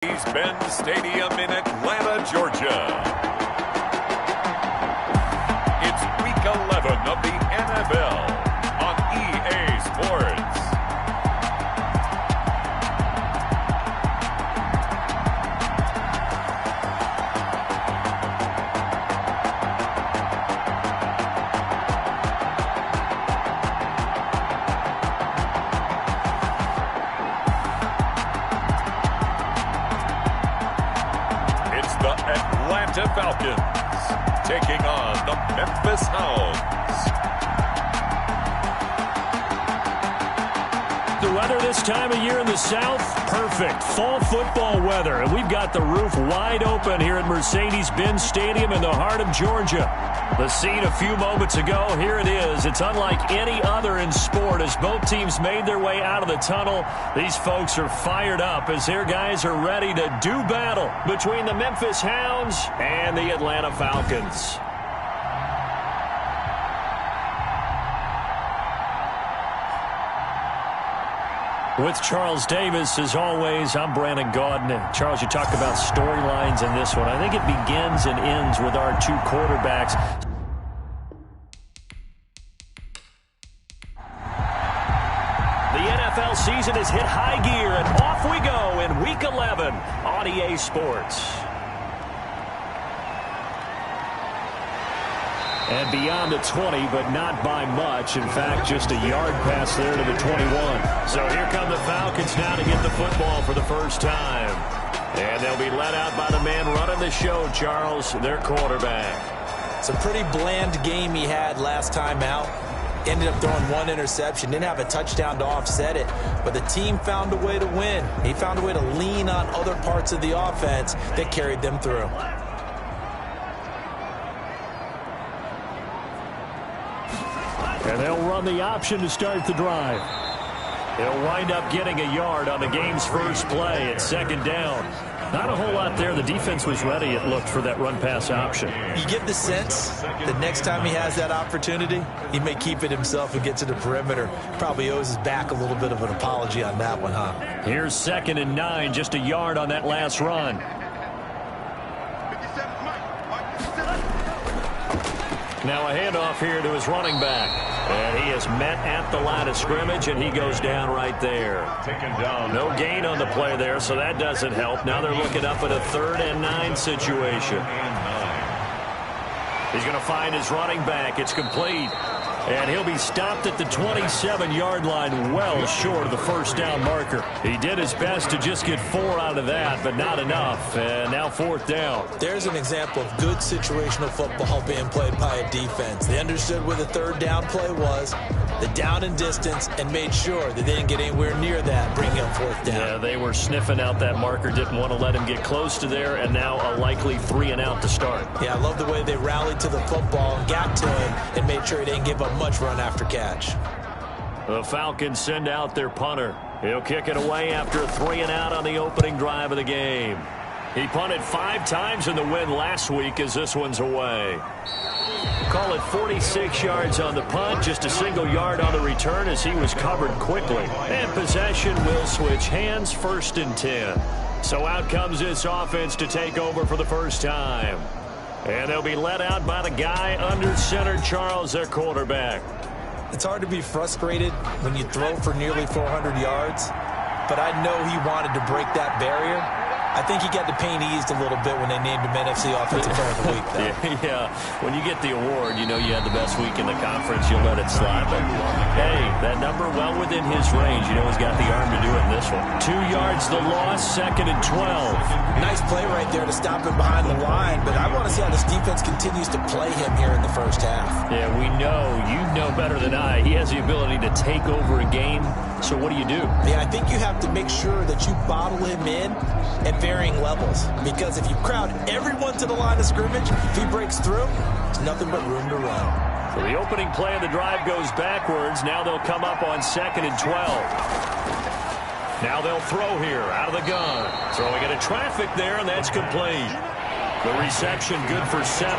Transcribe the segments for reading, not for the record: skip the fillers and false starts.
Mercedes-Benz Stadium in Atlanta, Georgia. It's Week 11 of the NFL on EA Sports. Atlanta Falcons taking on the Memphis Hounds. The weather this time of year in the South, perfect. Fall football weather. And we've got the roof wide open here at Mercedes-Benz Stadium in the heart of Georgia. The scene a few moments ago, here it is. It's unlike any other in sport as both teams made their way out of the tunnel. These folks are fired up as their guys are ready to do battle between the Memphis Hounds and the Atlanta Falcons. With Charles Davis, as always, I'm Brandon Gaudin. Charles, you talk about storylines in this one. I think it begins and ends with our two quarterbacks. The NFL season has hit high gear, and off we go in Week 11 on EA Sports. And beyond the 20, but not by much. In fact, just a yard pass there to the 21. So here come the Falcons now to get the football for the first time. And they'll be led out by the man running the show, Charles, their quarterback. It's a pretty bland game he had last time out. Ended up throwing one interception. Didn't have a touchdown to offset it. But the team found a way to win. He found a way to lean on other parts of the offense that carried them through. And they'll run the option to start the drive. They'll wind up getting a yard on the game's first play at second down. Not a whole lot there. The defense was ready, it looked, for that run-pass option. You get the sense that next time he has that opportunity, he may keep it himself and get to the perimeter. Probably owes his back a little bit of an apology on that one, huh? Here's 2nd and 9, just a yard on that last run. Now a handoff here to his running back. And he is met at the line of scrimmage, and he goes down right there. No gain on the play there, so that doesn't help. Now they're looking up at a 3rd and 9 situation. He's going to find his running back. It's complete. And he'll be stopped at the 27-yard line, well short of the first down marker. He did his best to just get 4 out of that, but not enough. And now 4th down. There's an example of good situational football being played by a defense. They understood where the 3rd down play was, the down and distance, and made sure that they didn't get anywhere near that, bringing up 4th down. Yeah, they were sniffing out that marker, didn't want to let him get close to there, and now a likely 3 and out to start. Yeah, I love the way they rallied to the football and got to him and made sure he didn't give up much run after catch. The Falcons send out their punter. He'll kick it away after a 3 and out on the opening drive of the game. He punted 5 times in the win last week as this one's away. Call it 46 yards on the punt, just a single yard on the return as he was covered quickly. And possession will switch hands, 1st and 10. So out comes this offense to take over for the first time. And they'll be led out by the guy under center, Charles, their quarterback. It's hard to be frustrated when you throw for nearly 400 yards, but I know he wanted to break that barrier. I think he got the pain eased a little bit when they named him NFC Offensive Player of the Week, though. Yeah, when you get the award, you know you had the best week in the conference, you'll let it slide. But, hey, that number well within his range. You know he's got the arm to do it in this one. 2 yards the loss, 2nd and 12. Nice play right there to stop him behind the line, but I want to see how this defense continues to play him here in the first half. Yeah, we know, you know better than I, he has the ability to take over a game. So what do you do? Yeah, I think you have to make sure that you bottle him in at varying levels. Because if you crowd everyone to the line of scrimmage, if he breaks through, there's nothing but room to run. So the opening play of the drive goes backwards. Now they'll come up on 2nd and 12. Now they'll throw here out of the gun. Throwing into traffic there, and that's complete. The reception good for 7.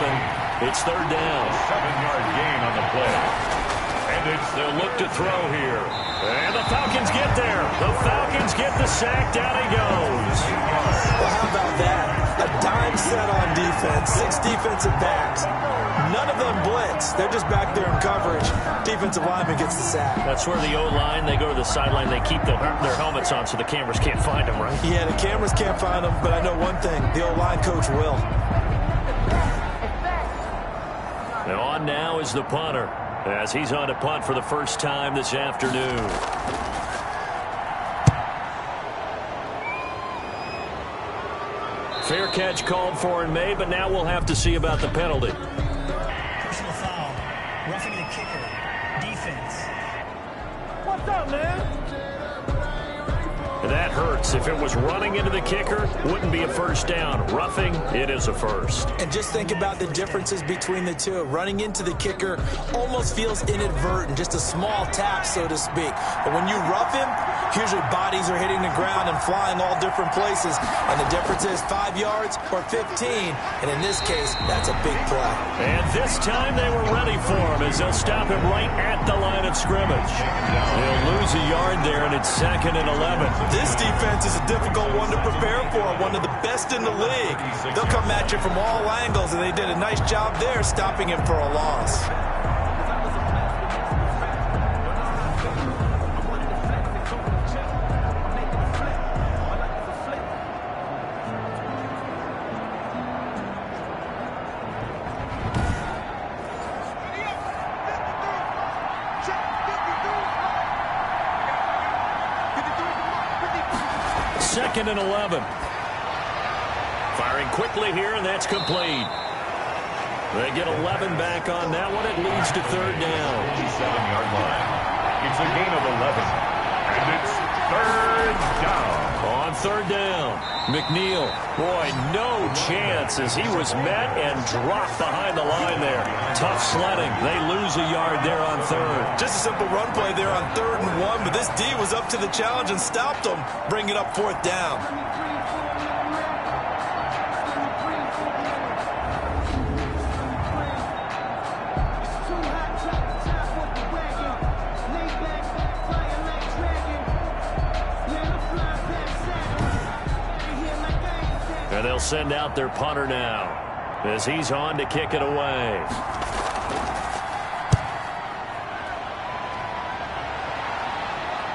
It's 3rd down. 7-yard gain on the play. And They'll look to throw here. And the Falcons get there. The Falcons get the sack. Down he goes. Well, how about that? A dime set on defense. 6 defensive backs. None of them blitz. They're just back there in coverage. Defensive lineman gets the sack. That's where the O-line, they go to the sideline. They keep their helmets on so the cameras can't find them, right? Yeah, the cameras can't find them, but I know one thing. The O-line coach will. Now on now is the punter, as he's on to punt for the first time this afternoon. Fair catch called for and made, but now we'll have to see about the penalty. Personal foul. Roughing the kicker. Defense. What's up, man? That hurts. If it was running into the kicker, wouldn't be a first down. Roughing, it is a first. And just think about the differences between the two. Running into the kicker almost feels inadvertent, just a small tap, so to speak. But when you rough him, usually bodies are hitting the ground and flying all different places. And the difference is 5 yards or 15. And in this case, that's a big play. And this time they were ready for him as they'll stop him right at the line of scrimmage. They'll lose a yard there, and it's 2nd and 11. This defense is a difficult one to prepare for, one of the best in the league. They'll come at you from all angles, and they did a nice job there stopping him for a loss. Second and 11. Firing quickly here, and that's complete. They get 11 back on that one. It leads to 3rd down. 27-yard line. It's a gain of 11. And it's 3rd down. On 3rd down, McNeil. Boy, no chance as he was met and dropped behind the line there. Tough sledding. They lose a yard there on 3rd. Just a simple run play there on 3rd and 1, but this D was up to the challenge and stopped them, bringing up 4th down. And they'll send out their punter now as he's on to kick it away.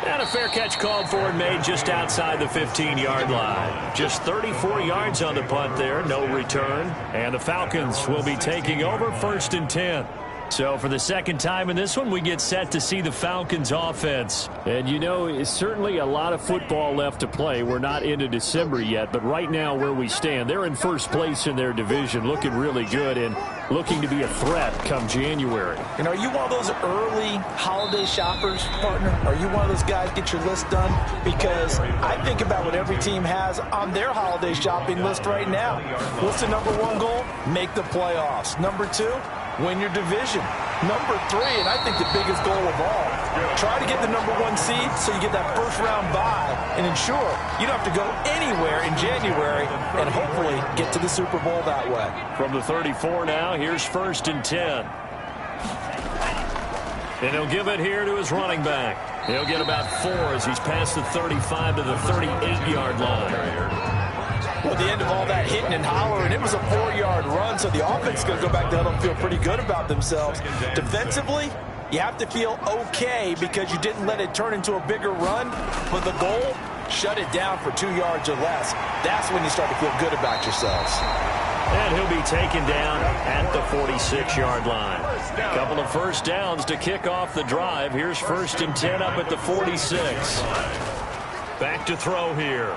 And a fair catch called for and made just outside the 15-yard line. Just 34 yards on the punt there, no return. And the Falcons will be taking over 1st and 10. So for the second time in this one, we get set to see the Falcons offense. And you know, it's certainly a lot of football left to play. We're not into December yet, but right now where we stand, they're in first place in their division, looking really good and looking to be a threat come January. And are you one of those early holiday shoppers, partner? Are you one of those guys get your list done? Because I think about what every team has on their holiday shopping list right now. What's the number 1 goal? Make the playoffs. Number 2, win your division. Number 3, and I think the biggest goal of all, try to get the number 1 seed so you get that first-round bye and ensure you don't have to go anywhere in January and hopefully get to the Super Bowl that way. From the 34 now, here's 1st and 10. And he'll give it here to his running back. He'll get about 4 as he's past the 35 to the 38-yard line. Well, at the end of all that hitting and hollering, it was a 4-yard run, so the offense is going to go back to huddle and feel pretty good about themselves. Defensively, you have to feel okay because you didn't let it turn into a bigger run, but the goal, shut it down for 2 yards or less. That's when you start to feel good about yourselves. And he'll be taken down at the 46-yard line. A couple of first downs to kick off the drive. Here's 1st and 10 up at the 46. Back to throw here.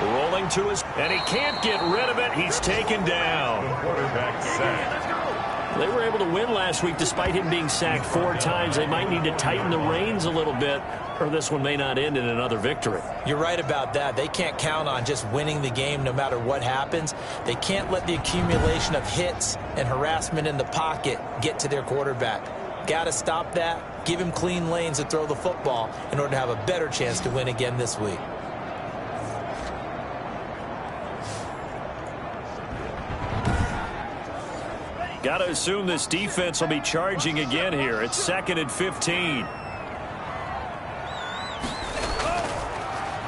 Rolling to his, and he can't get rid of it. He's taken down. Quarterback sack. They were able to win last week despite him being sacked 4 times. They might need to tighten the reins a little bit, or this one may not end in another victory. You're right about that. They can't count on just winning the game no matter what happens. They can't let the accumulation of hits and harassment in the pocket get to their quarterback. Got to stop that, give him clean lanes to throw the football in order to have a better chance to win again this week. Got to assume this defense will be charging again here. It's 2nd and 15.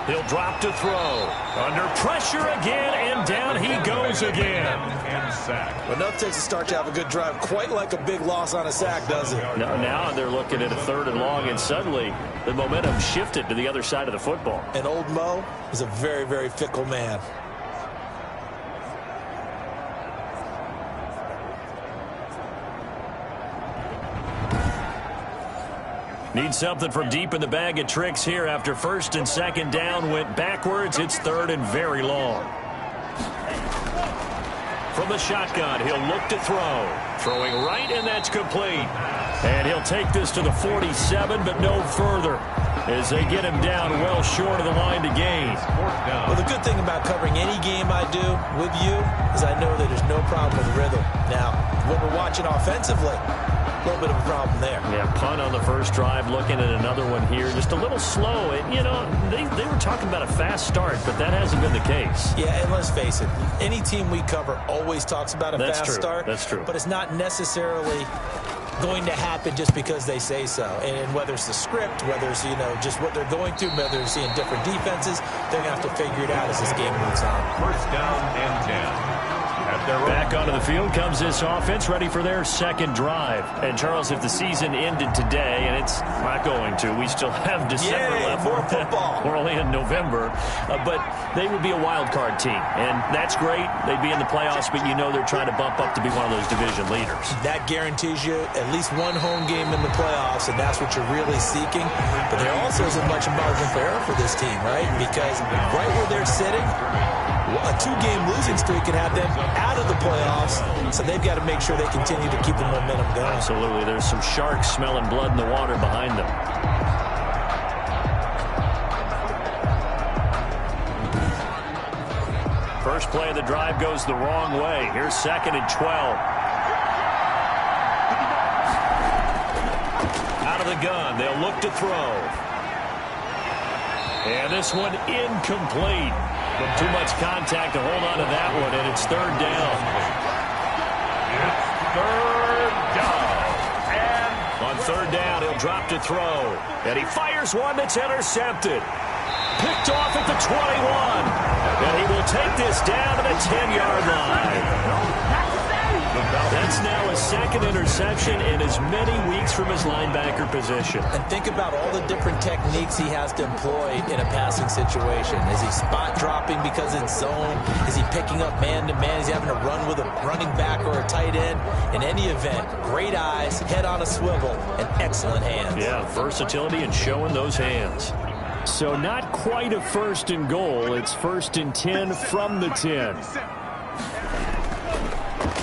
He'll drop to throw. Under pressure again, and down he goes again. And sack. Enough takes a start to have a good drive. Quite like a big loss on a sack, does it? Now they're looking at a 3rd and long, and suddenly the momentum shifted to the other side of the football. And old Mo is a very, very fickle man. Need something from deep in the bag of tricks here after 1st and 2nd down went backwards. It's 3rd and very long. From the shotgun, he'll look to throw. Throwing right, and that's complete. And he'll take this to the 47, but no further, as they get him down well short of the line to gain. Well, the good thing about covering any game I do with you is I know that there's no problem with rhythm. Now, when we're watching offensively, a little bit of a problem there. Yeah, punt on the first drive, looking at another one here. Just a little slow. And, you know, they were talking about a fast start, but that hasn't been the case. Yeah, and let's face it, any team we cover always talks about a fast start. That's true. But it's not necessarily going to happen just because they say so. And whether it's the script, whether it's, you know, just what they're going through, whether they're seeing different defenses, they're going to have to figure it out as this game moves on. 1st down and 10. Back onto the field comes this offense, ready for their 2nd drive. And, Charles, if the season ended today, and it's not going to, we still have December left. More football. We're only in November. But they would be a wild card team. And that's great. They'd be in the playoffs, but you know they're trying to bump up to be one of those division leaders. That guarantees you at least one home game in the playoffs, and that's what you're really seeking. But there also isn't much margin for error for this team, right? Because right where they're sitting, a 2-game losing streak could have them out of the playoffs, so they've got to make sure they continue to keep the momentum going. Absolutely. There's some sharks smelling blood in the water behind them. First play of the drive goes the wrong way. Here's 2nd and 12. Out of the gun. They'll look to throw. And this one incomplete. But too much contact to hold on to that one, and it's 3rd down. It's 3rd down. And on 3rd down, he'll drop to throw. And he fires one that's intercepted. Picked off at the 21. And he will take this down to the 10-yard line. That's now his 2nd interception in as many weeks from his linebacker position. And think about all the different techniques he has to employ in a passing situation. Is he spot dropping because it's zone? Is he picking up man-to-man? Is he having to run with a running back or a tight end? In any event, great eyes, head on a swivel, and excellent hands. Yeah, versatility and showing those hands. So not quite a 1st and goal. It's 1st and 10 from the 10.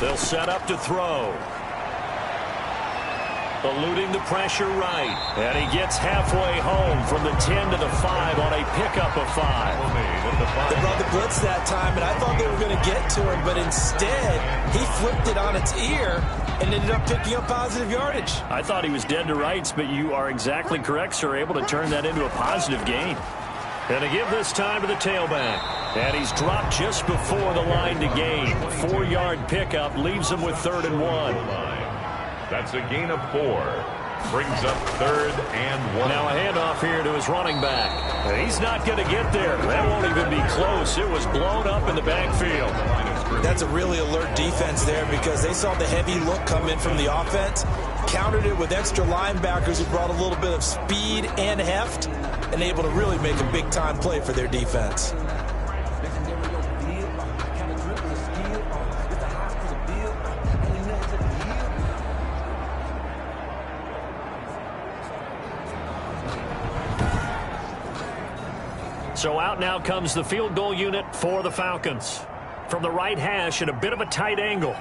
They'll set up to throw. Eluding the pressure right. And he gets halfway home from the 10 to the 5 on a pickup of 5. They brought the blitz that time, and I thought they were going to get to him, but instead he flipped it on its ear and ended up picking up positive yardage. I thought he was dead to rights, but you are exactly correct, sir. Able to turn that into a positive gain. And to give this time to the tailback. And he's dropped just before the line to gain. 4-yard pickup leaves him with 3rd and 1. That's a gain of 4. Brings up 3rd and 1. Now a handoff here to his running back. And he's not going to get there. That won't even be close. It was blown up in the backfield. That's a really alert defense there because they saw the heavy look come in from the offense, countered it with extra linebackers who brought a little bit of speed and heft, and able to really make a big-time play for their defense. So out now comes the field goal unit for the Falcons. From the right hash at a bit of a tight angle.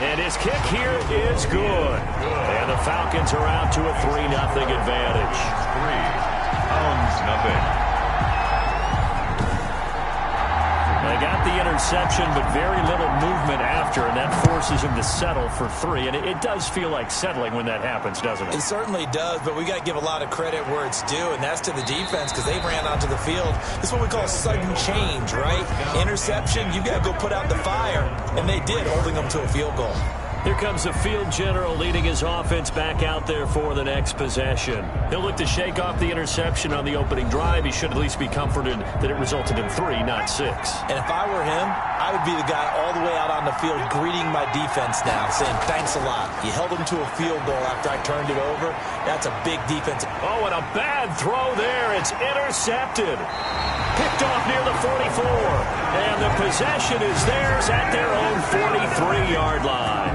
And his kick here is good. And the Falcons are out to a 3-0 advantage. 3, Hounds nothing. They got the interception, but very little movement after, and that forces him to settle for 3. And it does feel like settling when that happens, doesn't it? It certainly does, but we got to give a lot of credit where it's due, and that's to the defense because they ran onto the field. This is what we call sudden change, right? Interception, you got to go put out the fire, and they did, holding them to a field goal. Here comes the field general leading his offense back out there for the next possession. He'll look to shake off the interception on the opening drive. He should at least be comforted that it resulted in 3, not 6. And if I were him, I would be the guy all the way out on the field greeting my defense now, saying thanks a lot. You held them to a field goal after I turned it over. That's a big defense. Oh, and a bad throw there. It's intercepted. Picked off near the 44. And the possession is theirs at their own 43-yard line.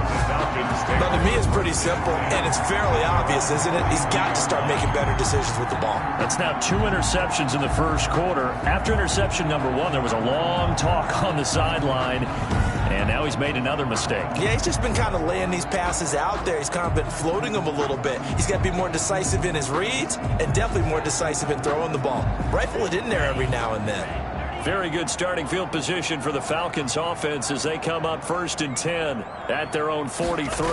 But to me, it's pretty simple, and it's fairly obvious, isn't it? He's got to start making better decisions with the ball. That's now 2 interceptions in the first quarter. After interception number 1, there was a long talk on the sideline, and now he's made another mistake. Yeah, he's just been kind of laying these passes out there. He's kind of been floating them a little bit. He's got to be more decisive in his reads and definitely more decisive in throwing the ball. Rifle it in there every now and then. Very good starting field position for the Falcons offense as they come up 1st and 10 at their own 43.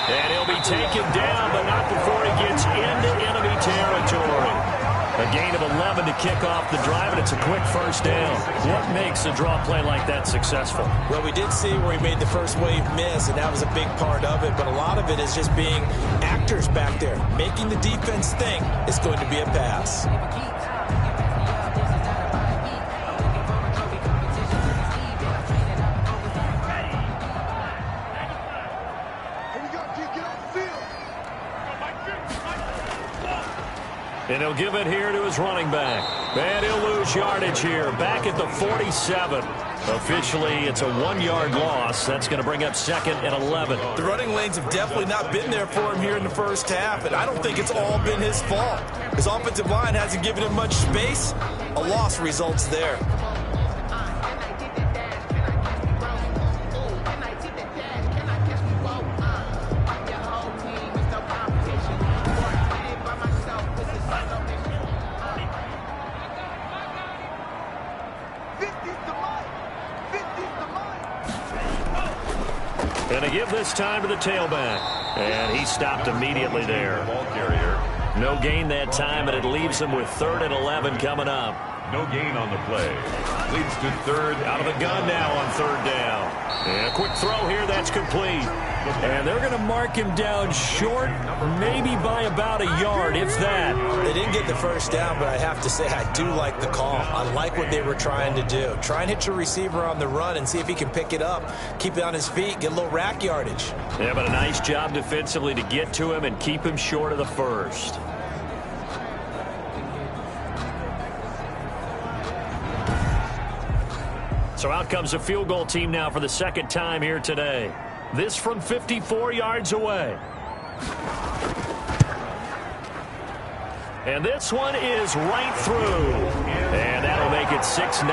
And he'll be taken down, but not before he gets into enemy territory. A gain of 11 to kick off the drive, and it's a quick first down. What makes a draw play like that successful? Well, we did see where he made the first wave miss, and that was a big part of it. But a lot of it is just being actors back there, making the defense think it's going to be a pass. And he'll give it here to his running back. And he'll lose yardage here. Back at the 47. Officially, it's a 1-yard loss. That's going to bring up 2nd and 11. The running lanes have definitely not been there for him here in the first half, and I don't think it's all been his fault. His offensive line hasn't given him much space. A loss results there. And to give this time to the tailback. And he stopped immediately there. Ball carrier. No gain that time, and it leaves him with 3rd and 11 coming up. No gain on the play. Leads to 3rd. Out of the gun now on 3rd down. And a quick throw here, that's complete. And they're going to mark him down short, maybe by about a yard, if that. They didn't get the first down, but I have to say I do like the call. I like what they were trying to do. Try and hit your receiver on the run and see if he can pick it up, keep it on his feet, get a little rack yardage. Yeah, but a nice job defensively to get to him and keep him short of the first. So out comes a field goal team now for the 2nd time here today. This from 54 yards away. And this one is right through. And that'll make it 6-0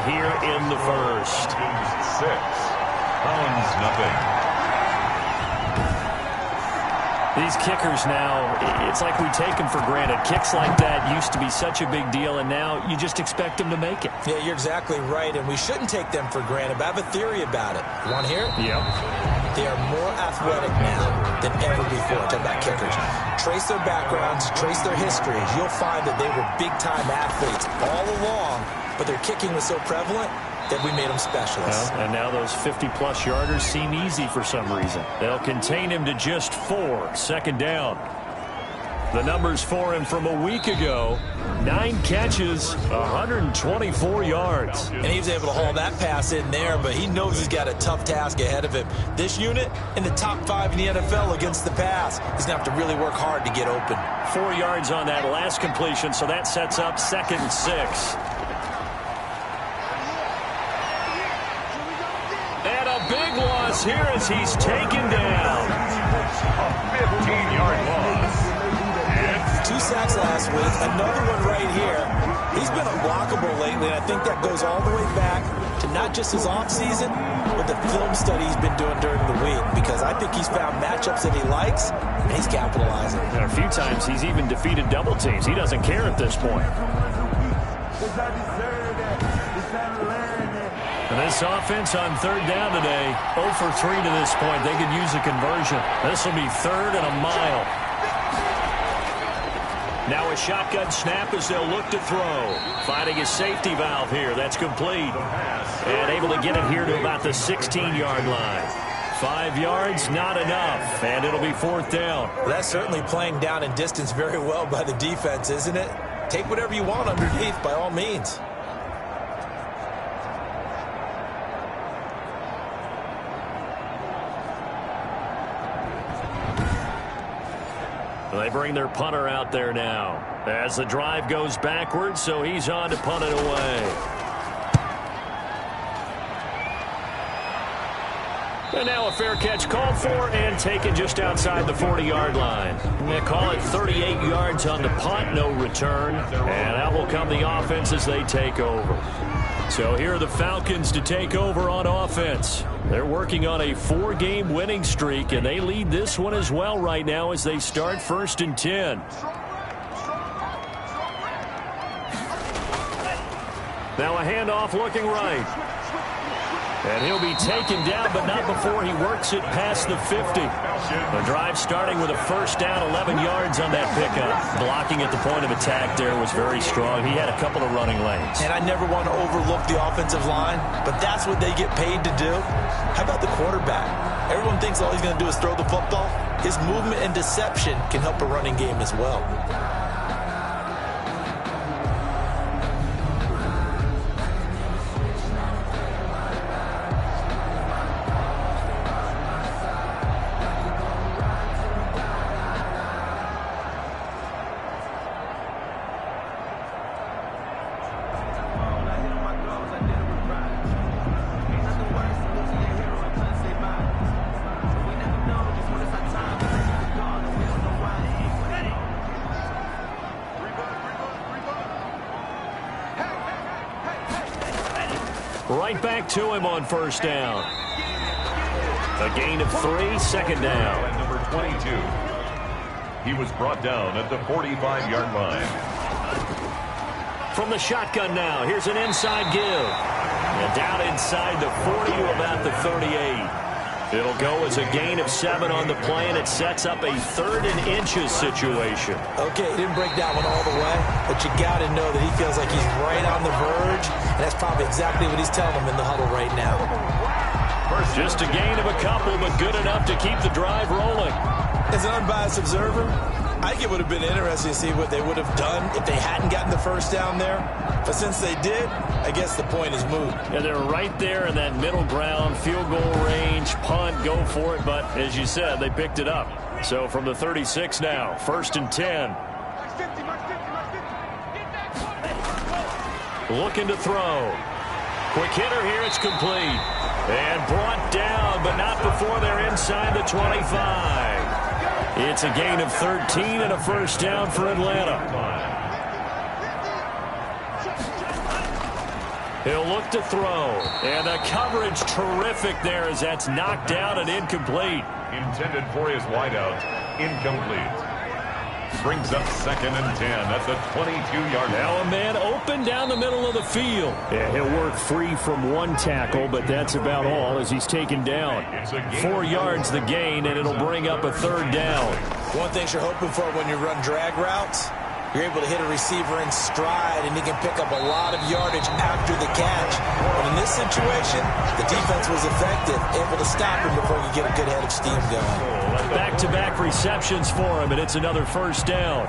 here in the first. 6. Hounds nothing. These kickers now, it's like we take them for granted. Kicks like that used to be such a big deal, and now you just expect them to make it. Yeah, you're exactly right, and we shouldn't take them for granted, but I have a theory about it. You want to hear it? Yep. They are more athletic now than ever before. Talk about kickers. Trace their backgrounds, trace their histories. You'll find that they were big-time athletes all along, but their kicking was so prevalent that we made them specialists. Well, and now those 50-plus yarders seem easy for some reason. They'll contain him to just 4. 2nd down. The numbers for him from a week ago: 9 catches, 124 yards. And he was able to haul that pass in there, but he knows he's got a tough task ahead of him. This unit in the top 5 in the NFL against the pass. He's going to have to really work hard to get open. 4 yards on that last completion, so that sets up 2nd and 6. And a big loss here as he's taken down. A 15-yard loss. 2 sacks last week, another one right here. He's been unblockable lately, and I think that goes all the way back to not just his offseason, but the film study he's been doing during the week, because I think he's found matchups that he likes, and he's capitalizing. And a few times he's even defeated double teams. He doesn't care at this point. And this offense on third down today, 0 for 3 to this point. They could use a conversion. This will be 3rd and a mile. Now a shotgun snap as they'll look to throw. Finding a safety valve here. That's complete. And able to get it here to about the 16-yard line. 5 yards, not enough. And it'll be 4th down. Well, that's certainly playing down and distance very well by the defense, isn't it? Take whatever you want underneath by all means. They bring their punter out there now as the drive goes backwards, so he's on to punt it away. And now a fair catch called for and taken just outside the 40-yard line. They call it 38 yards on the punt, no return. And out will come the offense as they take over. So here are the Falcons to take over on offense. They're working on a 4-game winning streak, and they lead this one as well right now as they start 1st and 10. Now a handoff looking right. And he'll be taken down, but not before he works it past the 50. The drive starting with a 1st down, 11 yards on that pickup. Blocking at the point of attack there was very strong. He had a couple of running lanes. And I never want to overlook the offensive line, but that's what they get paid to do. How about the quarterback? Everyone thinks all he's going to do is throw the football. His movement and deception can help a running game as well. Right back to him on 1st down. A gain of 3, 2nd down. And number 22. He was brought down at the 45-yard line. From the shotgun now, here's an inside give. And down inside the 40 to about the 38. It'll go as a gain of 7 on the play, and it sets up a 3rd and inches situation. Okay, he didn't break that one all the way, but you got to know that he feels like he's right on the verge, and that's probably exactly what he's telling him in the huddle right now. Just a gain of a couple, but good enough to keep the drive rolling. As an unbiased observer, I think it would have been interesting to see what they would have done if they hadn't gotten the 1st down there. But since they did, I guess the point is moot. Yeah, they're right there in that middle ground, field goal range, punt, go for it. But as you said, they picked it up. So from the 36 now, 1st and 10. Looking to throw. Quick hitter here, it's complete. And brought down, but not before they're inside the 25. It's a gain of 13 and a 1st down for Atlanta. He'll look to throw. And the coverage terrific there as that's knocked down and incomplete. Intended for his wideout. Incomplete. Brings up 2nd and 10 at the 22-yard line. Now a man open down the middle of the field. Yeah, he'll work free from 1 tackle, but that's about all as he's taken down. 4 yards the gain, and it'll bring up a 3rd down. One thing you're hoping for when you run drag routes, you're able to hit a receiver in stride, and he can pick up a lot of yardage after the catch. But in this situation, the defense was effective, able to stop him before you get a good head of steam going. Back-to-back receptions for him, and it's another 1st down.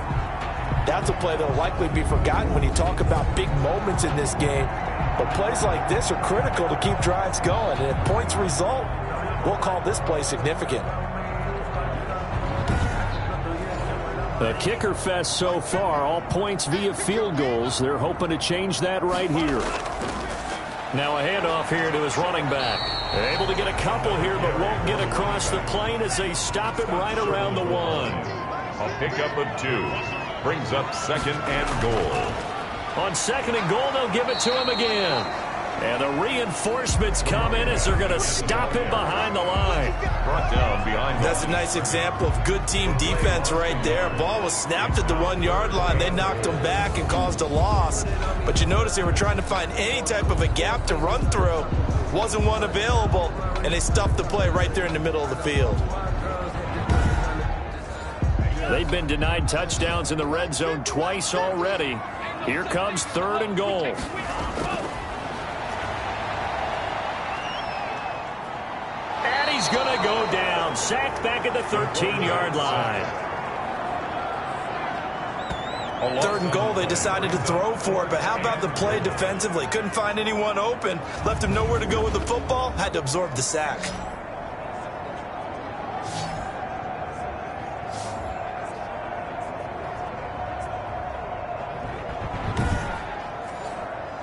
That's a play that will likely be forgotten when you talk about big moments in this game. But plays like this are critical to keep drives going, and if points result, we'll call this play significant. A kicker fest so far, all points via field goals. They're hoping to change that right here. Now a handoff here to his running back. Able to get a couple here, but won't get across the plane as they stop him right around the 1. A pickup of 2. Brings up 2nd and goal. On 2nd and goal, they'll give it to him again. And the reinforcements come in as they're going to stop him behind the line. Brought down behind. That's a nice example of good team defense right there. Ball was snapped at the 1-yard line. They knocked him back and caused a loss. But you notice they were trying to find any type of a gap to run through. Wasn't one available, and they stuffed the play right there in the middle of the field. They've been denied touchdowns in the red zone twice already. Here comes 3rd and goal. And he's going to go down. Sacked back at the 13-yard line. 3rd and goal, they decided to throw for it, but how about the play defensively? Couldn't find anyone open, left him nowhere to go with the football, had to absorb the sack.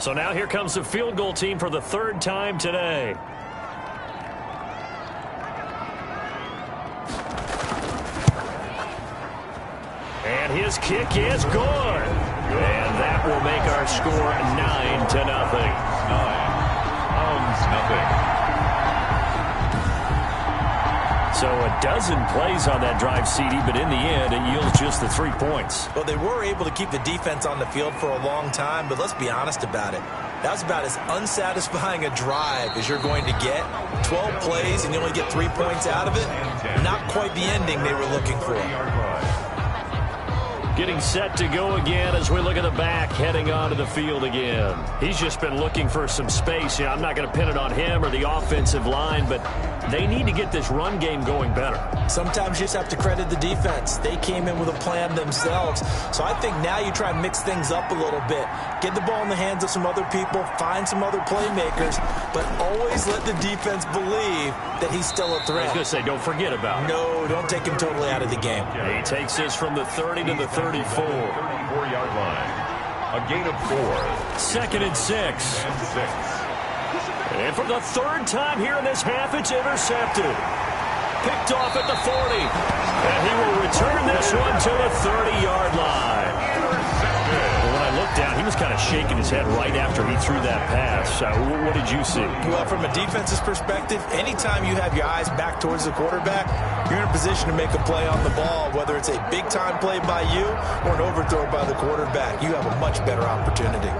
So now here comes the field goal team for the 3rd time today. And his kick is good. And that will make our score 9-0. 9. Hounds nothing. So a dozen plays on that drive, CD, but in the end, it yields just the 3 points. Well, they were able to keep the defense on the field for a long time, but let's be honest about it. That was about as unsatisfying a drive as you're going to get. 12 plays and you only get 3 points out of it. Not quite the ending they were looking for. Getting set to go again as we look at the back, heading onto the field again. He's just been looking for some space. I'm not going to pin it on him or the offensive line, but they need to get this run game going better. Sometimes you just have to credit the defense. They came in with a plan themselves. So I think now you try and mix things up a little bit. Get the ball in the hands of some other people, find some other playmakers, but always let the defense believe that he's still a threat. I was going to say, don't forget about it. No, don't take him totally out of the game. He takes this from the 30 to the 34. 34-yard line. A gain of 4. 2nd and 6. And for the 3rd time here in this half, it's intercepted. Picked off at the 40. And he will return this one to the 30-yard line. Well, when I looked down, he was kind of shaking his head right after he threw that pass. What did you see? Well, from a defense's perspective, anytime you have your eyes back towards the quarterback, you're in a position to make a play on the ball, whether it's a big-time play by you or an overthrow by the quarterback. You have a much better opportunity.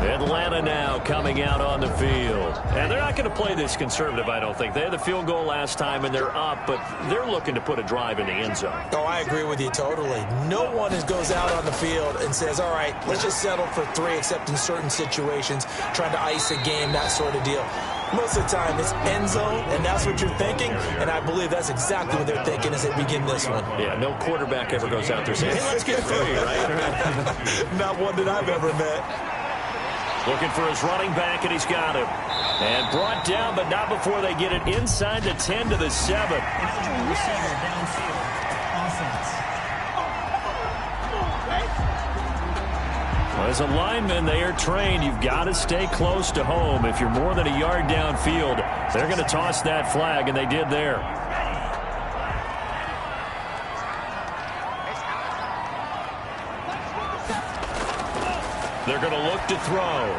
Atlanta now coming out on the field. And they're not going to play this conservative, I don't think. They had the field goal last time, and they're up, but they're looking to put a drive in the end zone. Oh, I agree with you totally. No one goes out on the field and says, all right, let's just settle for 3, except in certain situations, trying to ice a game, that sort of deal. Most of the time, it's end zone, and that's what you're thinking, and I believe that's exactly what they're thinking as they begin this one. Yeah, no quarterback ever goes out there saying, hey, let's get 3, right? Not one that I've ever met. Looking for his running back, and he's got him. And brought down, but not before they get it inside the 10 to the 7. An eligible receiver downfield. Offense. Well, as a lineman, they are trained. You've got to stay close to home. If you're more than a yard downfield, they're going to toss that flag, and they did there. They're going to look to throw.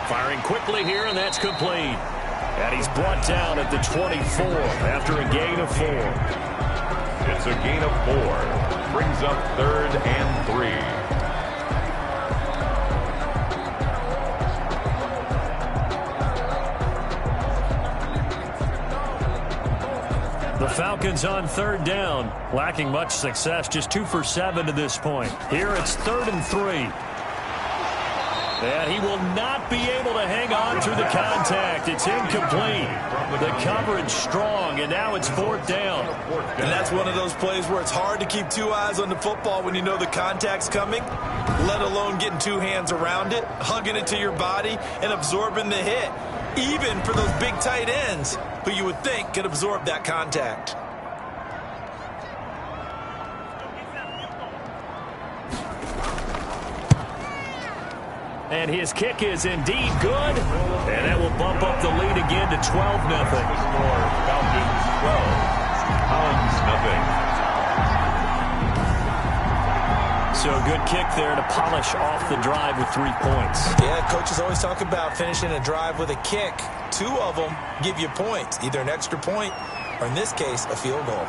Firing quickly here, and that's complete. And he's brought down at the 24 after a gain of 4. It's a gain of 4. Brings up 3rd and 3. The Falcons on 3rd down, lacking much success, just 2 for 7 to this point. Here it's 3rd and 3. And he will not be able to hang on through the contact. It's incomplete. The coverage strong, and now it's 4th down. And that's one of those plays where it's hard to keep 2 eyes on the football when you know the contact's coming, let alone getting 2 hands around it, hugging it to your body, and absorbing the hit, even for those big tight ends who you would think could absorb that contact. And his kick is indeed good. And that will bump up the lead again to 12-0. Score, Falcons 12. Hounds nothing. So a good kick there to polish off the drive with 3 points. Yeah, coaches always talk about finishing a drive with a kick. 2 of them give you points, either an extra point or, in this case, a field goal.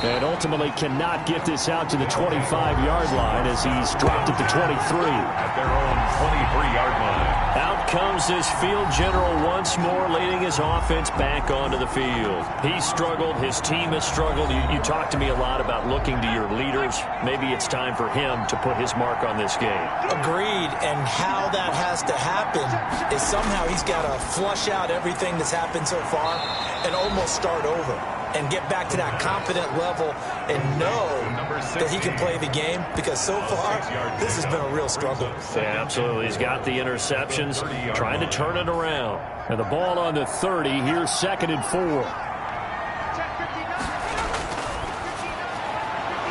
And ultimately cannot get this out to the 25-yard line as he's dropped at the 23. At their own 23-yard line. Out comes this field general once more, leading his offense back onto the field. He struggled. His team has struggled. You talked to me a lot about looking to your leaders. Maybe it's time for him to put his mark on this game. Agreed. And how that has to happen is somehow he's got to flush out everything that's happened so far and almost start over and get back to that confident level and know that he can play the game, because so far this has been a real struggle. Yeah, absolutely. He's got the interceptions, trying to turn it around. And the ball on the 30. Here's 2nd and 4.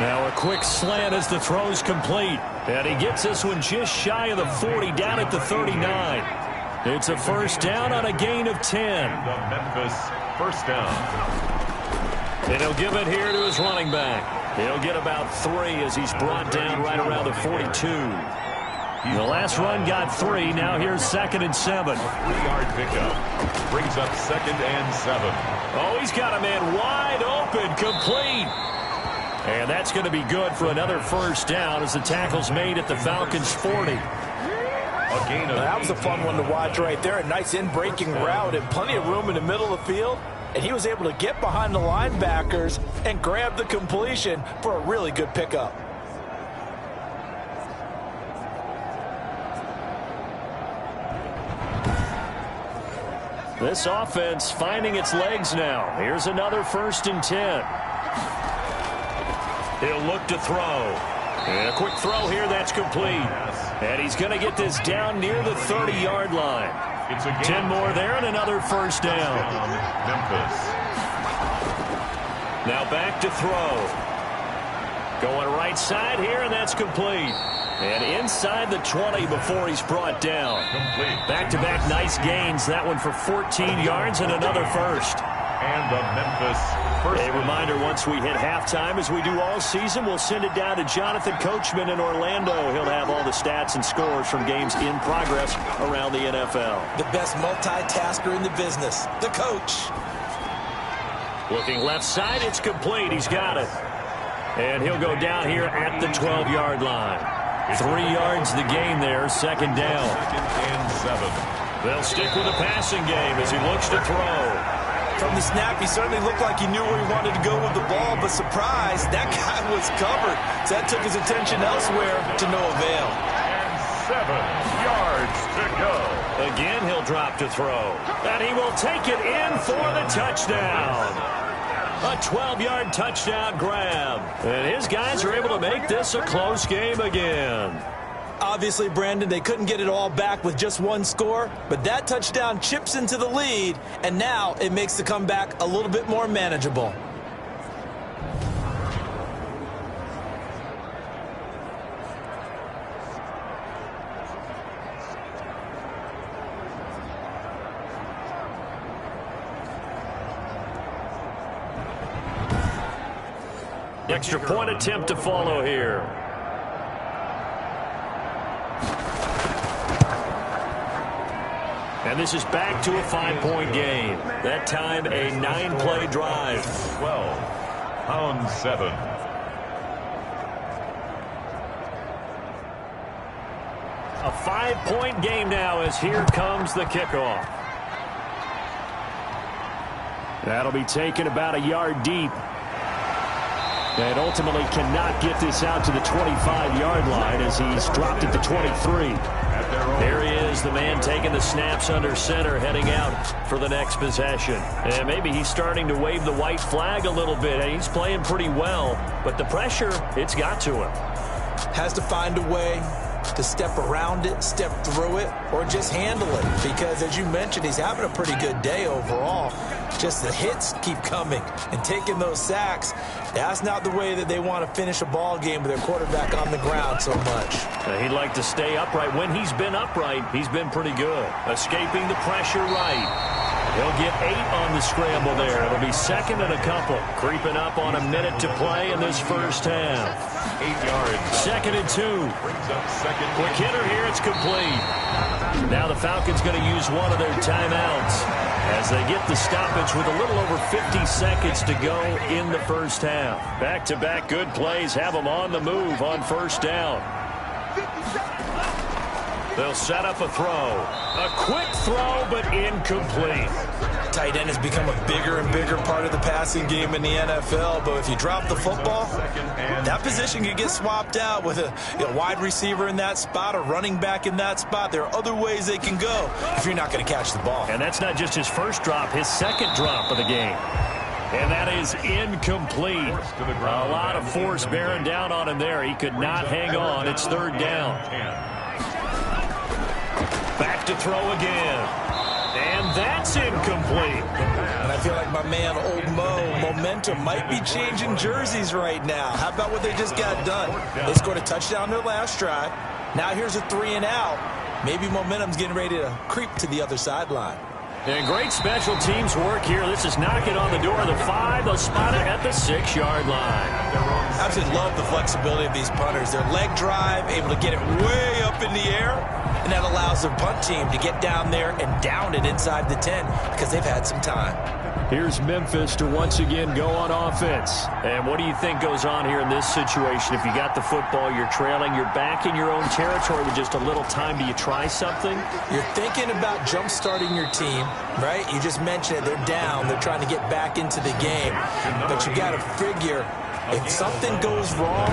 Now a quick slant as the throw's complete. And he gets this one just shy of the 40, down at the 39. It's a first down on a gain of 10. The Memphis first down. And he'll give it here to his running back. He'll get about 3 as he's brought down right around the 42. The last run got 3. Now here's 2nd and 7. 3-yard pickup. Brings up 2nd and 7. Oh, he's got a man wide open, complete. And that's going to be good for another first down as the tackle's made at the Falcons' 40. That was a fun one to watch right there. A nice in-breaking route and plenty of room in the middle of the field. And he was able to get behind the linebackers and grab the completion for a really good pickup. This offense finding its legs now. Here's another 1st and 10. He'll look to throw. And a quick throw here, that's complete. And he's going to get this down near the 30-yard line. 10 more there and another first down. Memphis. Now back to throw. Going right side here, and that's complete. And inside the 20 before he's brought down. Back-to-back nice gains. That one for 14 yards and another first. And the Memphis first. A reminder, once we hit halftime, as we do all season, we'll send it down to Jonathan Coachman in Orlando. He'll have all the stats and scores from games in progress around the NFL. The best multitasker in the business, the coach. Looking left side, it's complete. He's got it. And he'll go down here at the 12-yard line. 3 yards the gain there, 2nd down. 2nd and 7. They'll stick with the passing game as he looks to throw. From the snap, he certainly looked like he knew where he wanted to go with the ball, but surprise, that guy was covered. So that took his attention elsewhere to no avail. And 7 yards to go. Again, he'll drop to throw. And he will take it in for the touchdown. A 12-yard touchdown grab. And his guys are able to make this a close game again. Obviously, Brandon, they couldn't get it all back with just one score, but that touchdown chips into the lead, and now it makes the comeback a little bit more manageable. Extra point attempt to follow here. And this is back to a 5-point game. That time a 9-play drive. 12. Hounds 7. A 5-point game now as here comes the kickoff. That'll be taken about a yard deep. And ultimately cannot get this out to the 25-yard line as he's dropped at the 23. There he is, the man taking the snaps under center, heading out for the next possession. And maybe he's starting to wave the white flag a little bit. He's playing pretty well, but the pressure, it's got to him. Has to find a way to step around it, step through it, or just handle it. Because, as you mentioned, he's having a pretty good day overall. Just the hits keep coming and taking those sacks. That's not the way that they want to finish a ball game with their quarterback on the ground so much. He'd like to stay upright. When he's been upright, he's been pretty good. Escaping the pressure right. He'll get 8 on the scramble there. It'll be second and a couple. Creeping up on a minute to play in this first half. 8 yards. Second and 2. Brings up second. Quick hitter here. It's complete. Now the Falcons going to use one of their timeouts as they get the stoppage with a little over 50 seconds to go in the first half. Back-to-back good plays have them on the move on first down. They'll set up a throw. A quick throw, but incomplete. Tight end has become a bigger and bigger part of the passing game in the NFL, but if you drop the football, that position can get swapped out with a wide receiver in that spot, a running back in that spot. There are other ways they can go if you're not going to catch the ball. And that's not just his first drop, his second drop of the game. And that is incomplete. A lot of force bearing down on him there. He could not hang on. It's third down. Back to throw again. And that's incomplete. And I feel like my man, Old Mo, momentum might be changing jerseys right now. How about what they just got done? They scored a touchdown their last drive. Now here's a 3 and out. Maybe momentum's getting ready to creep to the other sideline. And great special teams work here. This is knocking on the door of the 5. They'll spot it at the 6-yard line. I absolutely love the flexibility of these punters. Their leg drive, able to get it way up in the air, and that allows their punt team to get down there and down it inside the 10 because they've had some time. Here's Memphis to once again go on offense. And what do you think goes on here in this situation? If you got the football, you're trailing, you're back in your own territory with just a little time. Do you try something? You're thinking about jump-starting your team, right? You just mentioned it. They're down. They're trying to get back into the game. But you got to figure if something goes wrong,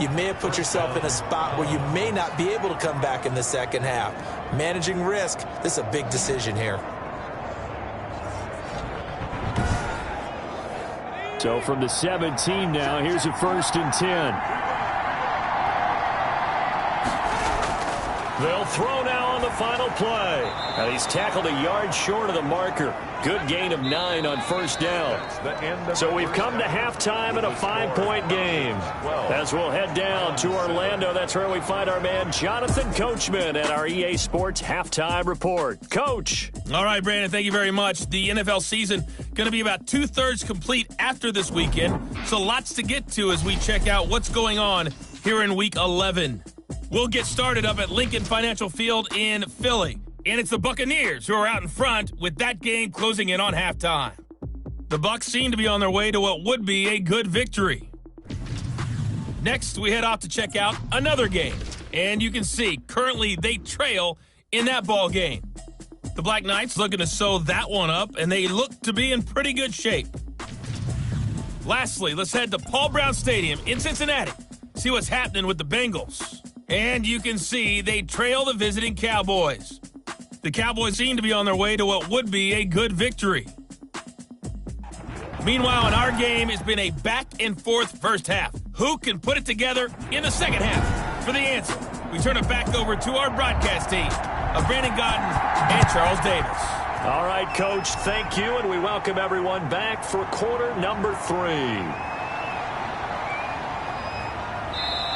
you may have put yourself in a spot where you may not be able to come back in the second half. Managing risk, this is a big decision here. So from the 17 now, here's a 1st and 10. They'll throw now on the final play. Now he's tackled a yard short of the marker. Good gain of 9 on first down. So we've come to halftime in a 5-point game. As we'll head down to Orlando, that's where we find our man Jonathan Coachman at our EA Sports Halftime Report. Coach. All right, Brandon, thank you very much. The NFL season going to be about 2/3 complete after this weekend. So lots to get to as we check out what's going on here in Week 11. We'll get started up at Lincoln Financial Field in Philly. And it's the Buccaneers who are out in front with that game closing in on halftime. The Bucs seem to be on their way to what would be a good victory. Next, we head off to check out another game. And you can see, currently they trail in that ball game. The Black Knights looking to sew that one up, and they look to be in pretty good shape. Lastly, let's head to Paul Brown Stadium in Cincinnati. See what's happening with the Bengals. And you can see they trail the visiting Cowboys. The Cowboys seem to be on their way to what would be a good victory. Meanwhile, in our game, it's been a back-and-forth first half. Who can put it together in the second half? For the answer, we turn it back over to our broadcast team of Brandon Godden and Charles Davis. All right, Coach, thank you, and we welcome everyone back for quarter number 3.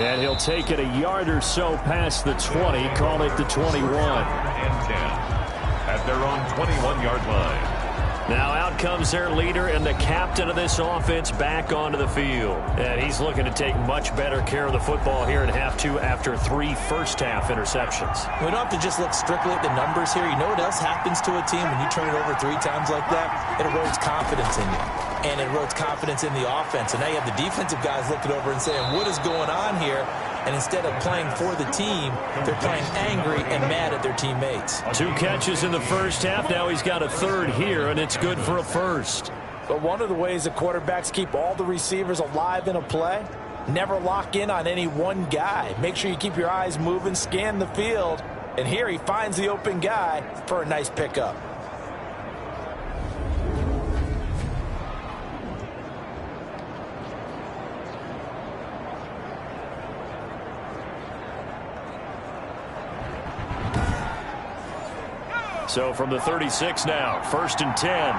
And he'll take it a yard or so past the 20, call it the 21. And 10 at their own 21-yard line. Now out comes their leader and the captain of this offense back onto the field. And he's looking to take much better care of the football here in half 2 after 3 first-half interceptions. We don't have to just look strictly at the numbers here. You know what else happens to a team when you turn it over 3 times like that? It erodes confidence in you. And it erodes confidence in the offense. And now you have the defensive guys looking over and saying, what is going on here? And instead of playing for the team, they're playing angry and mad at their teammates. 2 catches in the first half. Now he's got a 3rd here, and it's good for a 1st. But one of the ways the quarterbacks keep all the receivers alive in a play, never lock in on any one guy. Make sure you keep your eyes moving, scan the field. And here he finds the open guy for a nice pickup. So from the 36 now, 1st and 10.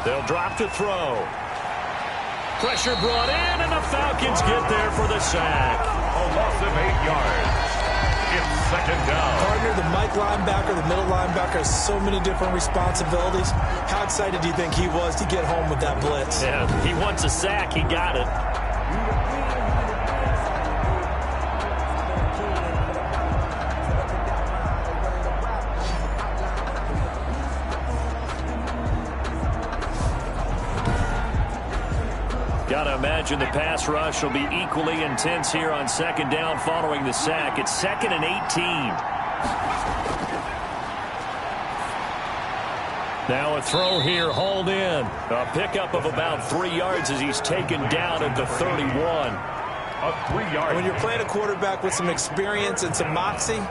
They'll drop to throw. Pressure brought in, and the Falcons get there for the sack. A loss of 8 yards. It's second down. Partner, the Mike linebacker, the middle linebacker has so many different responsibilities. How excited do you think he was to get home with that blitz? Yeah, he wants a sack. He got it. Gotta imagine the pass rush will be equally intense here on second down following the sack. It's 2nd and 18. Now a throw here, hauled in. A pickup of about 3 yards as he's taken down at the 31. A 3-yard. When you're playing a quarterback with some experience and some moxie,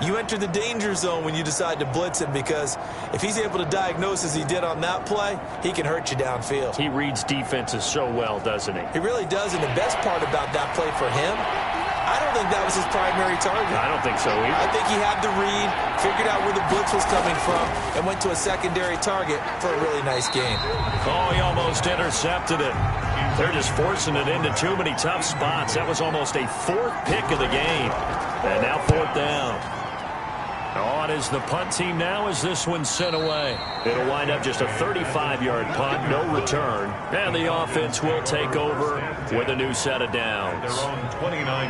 you enter the danger zone when you decide to blitz him, because if he's able to diagnose as he did on that play, he can hurt you downfield. He reads defenses so well, doesn't he? He really does, and the best part about that play for him, I don't think that was his primary target. I don't think so either. I think he had the read, figured out where the blitz was coming from, and went to a secondary target for a really nice game. Oh, he almost intercepted it. They're just forcing it into too many tough spots. That was almost a 4th pick of the game. And now 4th down. On is the punt team now as this one's sent away. It'll wind up just a 35-yard punt, no return. And the offense will take over with a new set of downs.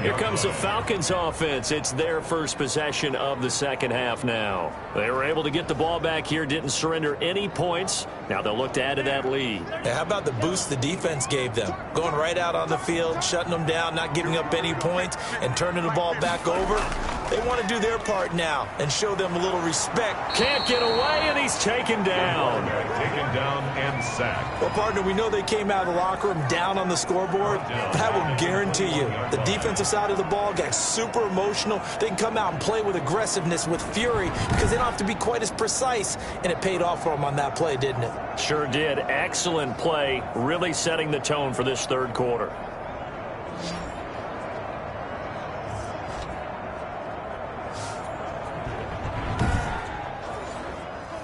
Here comes the Falcons offense. It's their first possession of the second half now. They were able to get the ball back here, didn't surrender any points. Now they'll look to add to that lead. How about the boost the defense gave them? Going right out on the field, shutting them down, not giving up any points, and turning the ball back over. They want to do their part now and show them a little respect. Can't get away, and he's taken down. Taken down and sacked. Well, partner, we know they came out of the locker room down on the scoreboard. But I will guarantee you, the defensive side of the ball got super emotional. They can come out and play with aggressiveness, with fury, because they don't have to be quite as precise. And it paid off for them on that play, didn't it? Sure did. Excellent play, really setting the tone for this third quarter.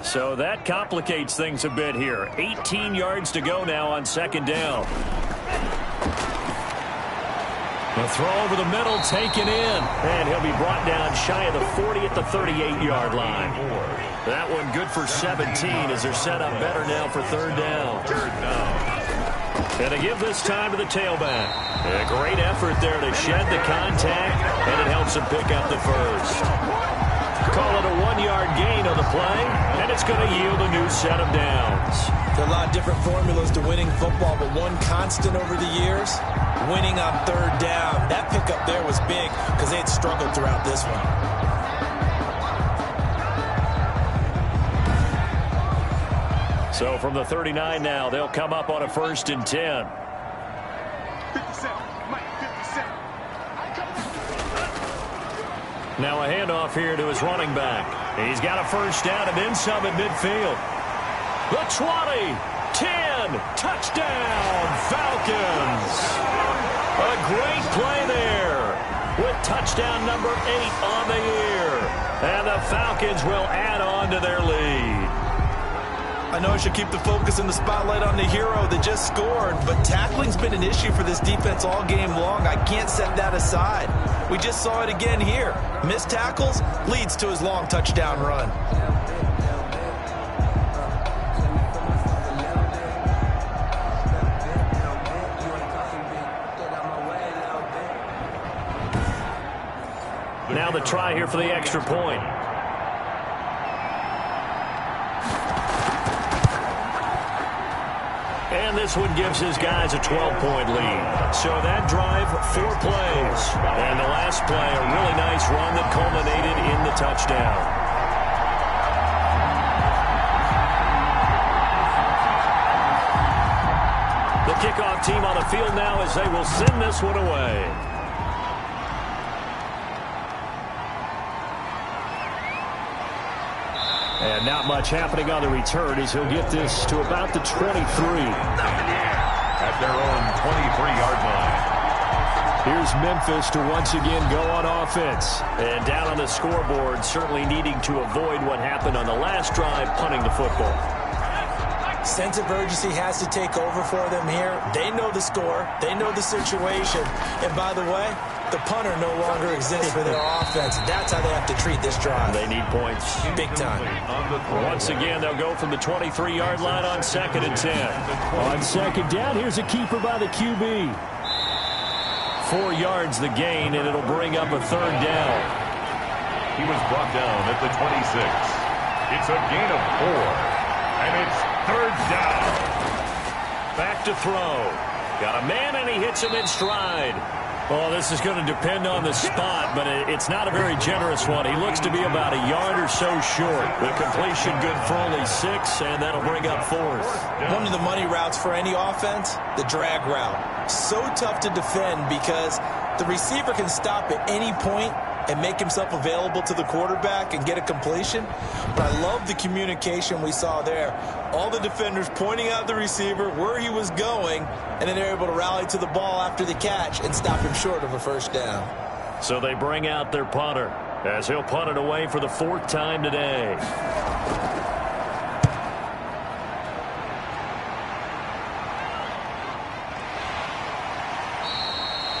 So that complicates things a bit here. 18 yards to go now on second down. The throw over the middle, taken in. And he'll be brought down shy of the 40 at the 38-yard line. That one good for 17 as they're set up better now for third down. And they give this time to the tailback. A great effort there to shed the contact, and it helps him pick up the first. Call it a 1-yard gain on the play, and it's going to yield a new set of downs. There are a lot of different formulas to winning football, but one constant over the years, winning on third down. That pickup there was big because they had struggled throughout this one. So from the 39 now, they'll come up on a 1st and 10. Now a handoff here to his running back. He's got a first down and then some at midfield. The 20, 10, touchdown, Falcons. A great play there with touchdown number 8 on the year. And the Falcons will add on to their lead. I know I should keep the focus and the spotlight on the hero that just scored, but tackling's been an issue for this defense all game long. I can't set that aside. We just saw it again here. Missed tackles leads to his long touchdown run. Now the try here for the extra point. And this one gives his guys a 12-point lead. So that drive, 4 plays. And the last play, a really nice run that culminated in the touchdown. The kickoff team on the field now as they will send this one away. And not much happening on the return as he'll get this to about the 23. At their own 23-yard line. Here's Memphis to once again go on offense. And down on the scoreboard, certainly needing to avoid what happened on the last drive, punting the football. Sense of urgency has to take over for them here. They know the score. They know the situation. And by the way, the punter no longer exists for their offense. That's how they have to treat this drive. They need points. Big time. Once again, they'll go from the 23-yard line on 2nd and 10. On 2nd down, here's a keeper by the QB. 4 yards the gain, and it'll bring up a 3rd down. He was brought down at the 26. It's a gain of 4, and it's 3rd down. Back to throw. Got a man, and he hits him in stride. Oh, this is going to depend on the spot, but it's not a very generous one. He looks to be about a yard or so short. The completion good for only 6, and that'll bring up 4th. One of the money routes for any offense, the drag route. So tough to defend because the receiver can stop at any point and make himself available to the quarterback and get a completion. But I love the communication we saw there. All the defenders pointing out the receiver, where he was going, and then they're able to rally to the ball after the catch and stop him short of a 1st down. So they bring out their punter as he'll punt it away for the 4th time today.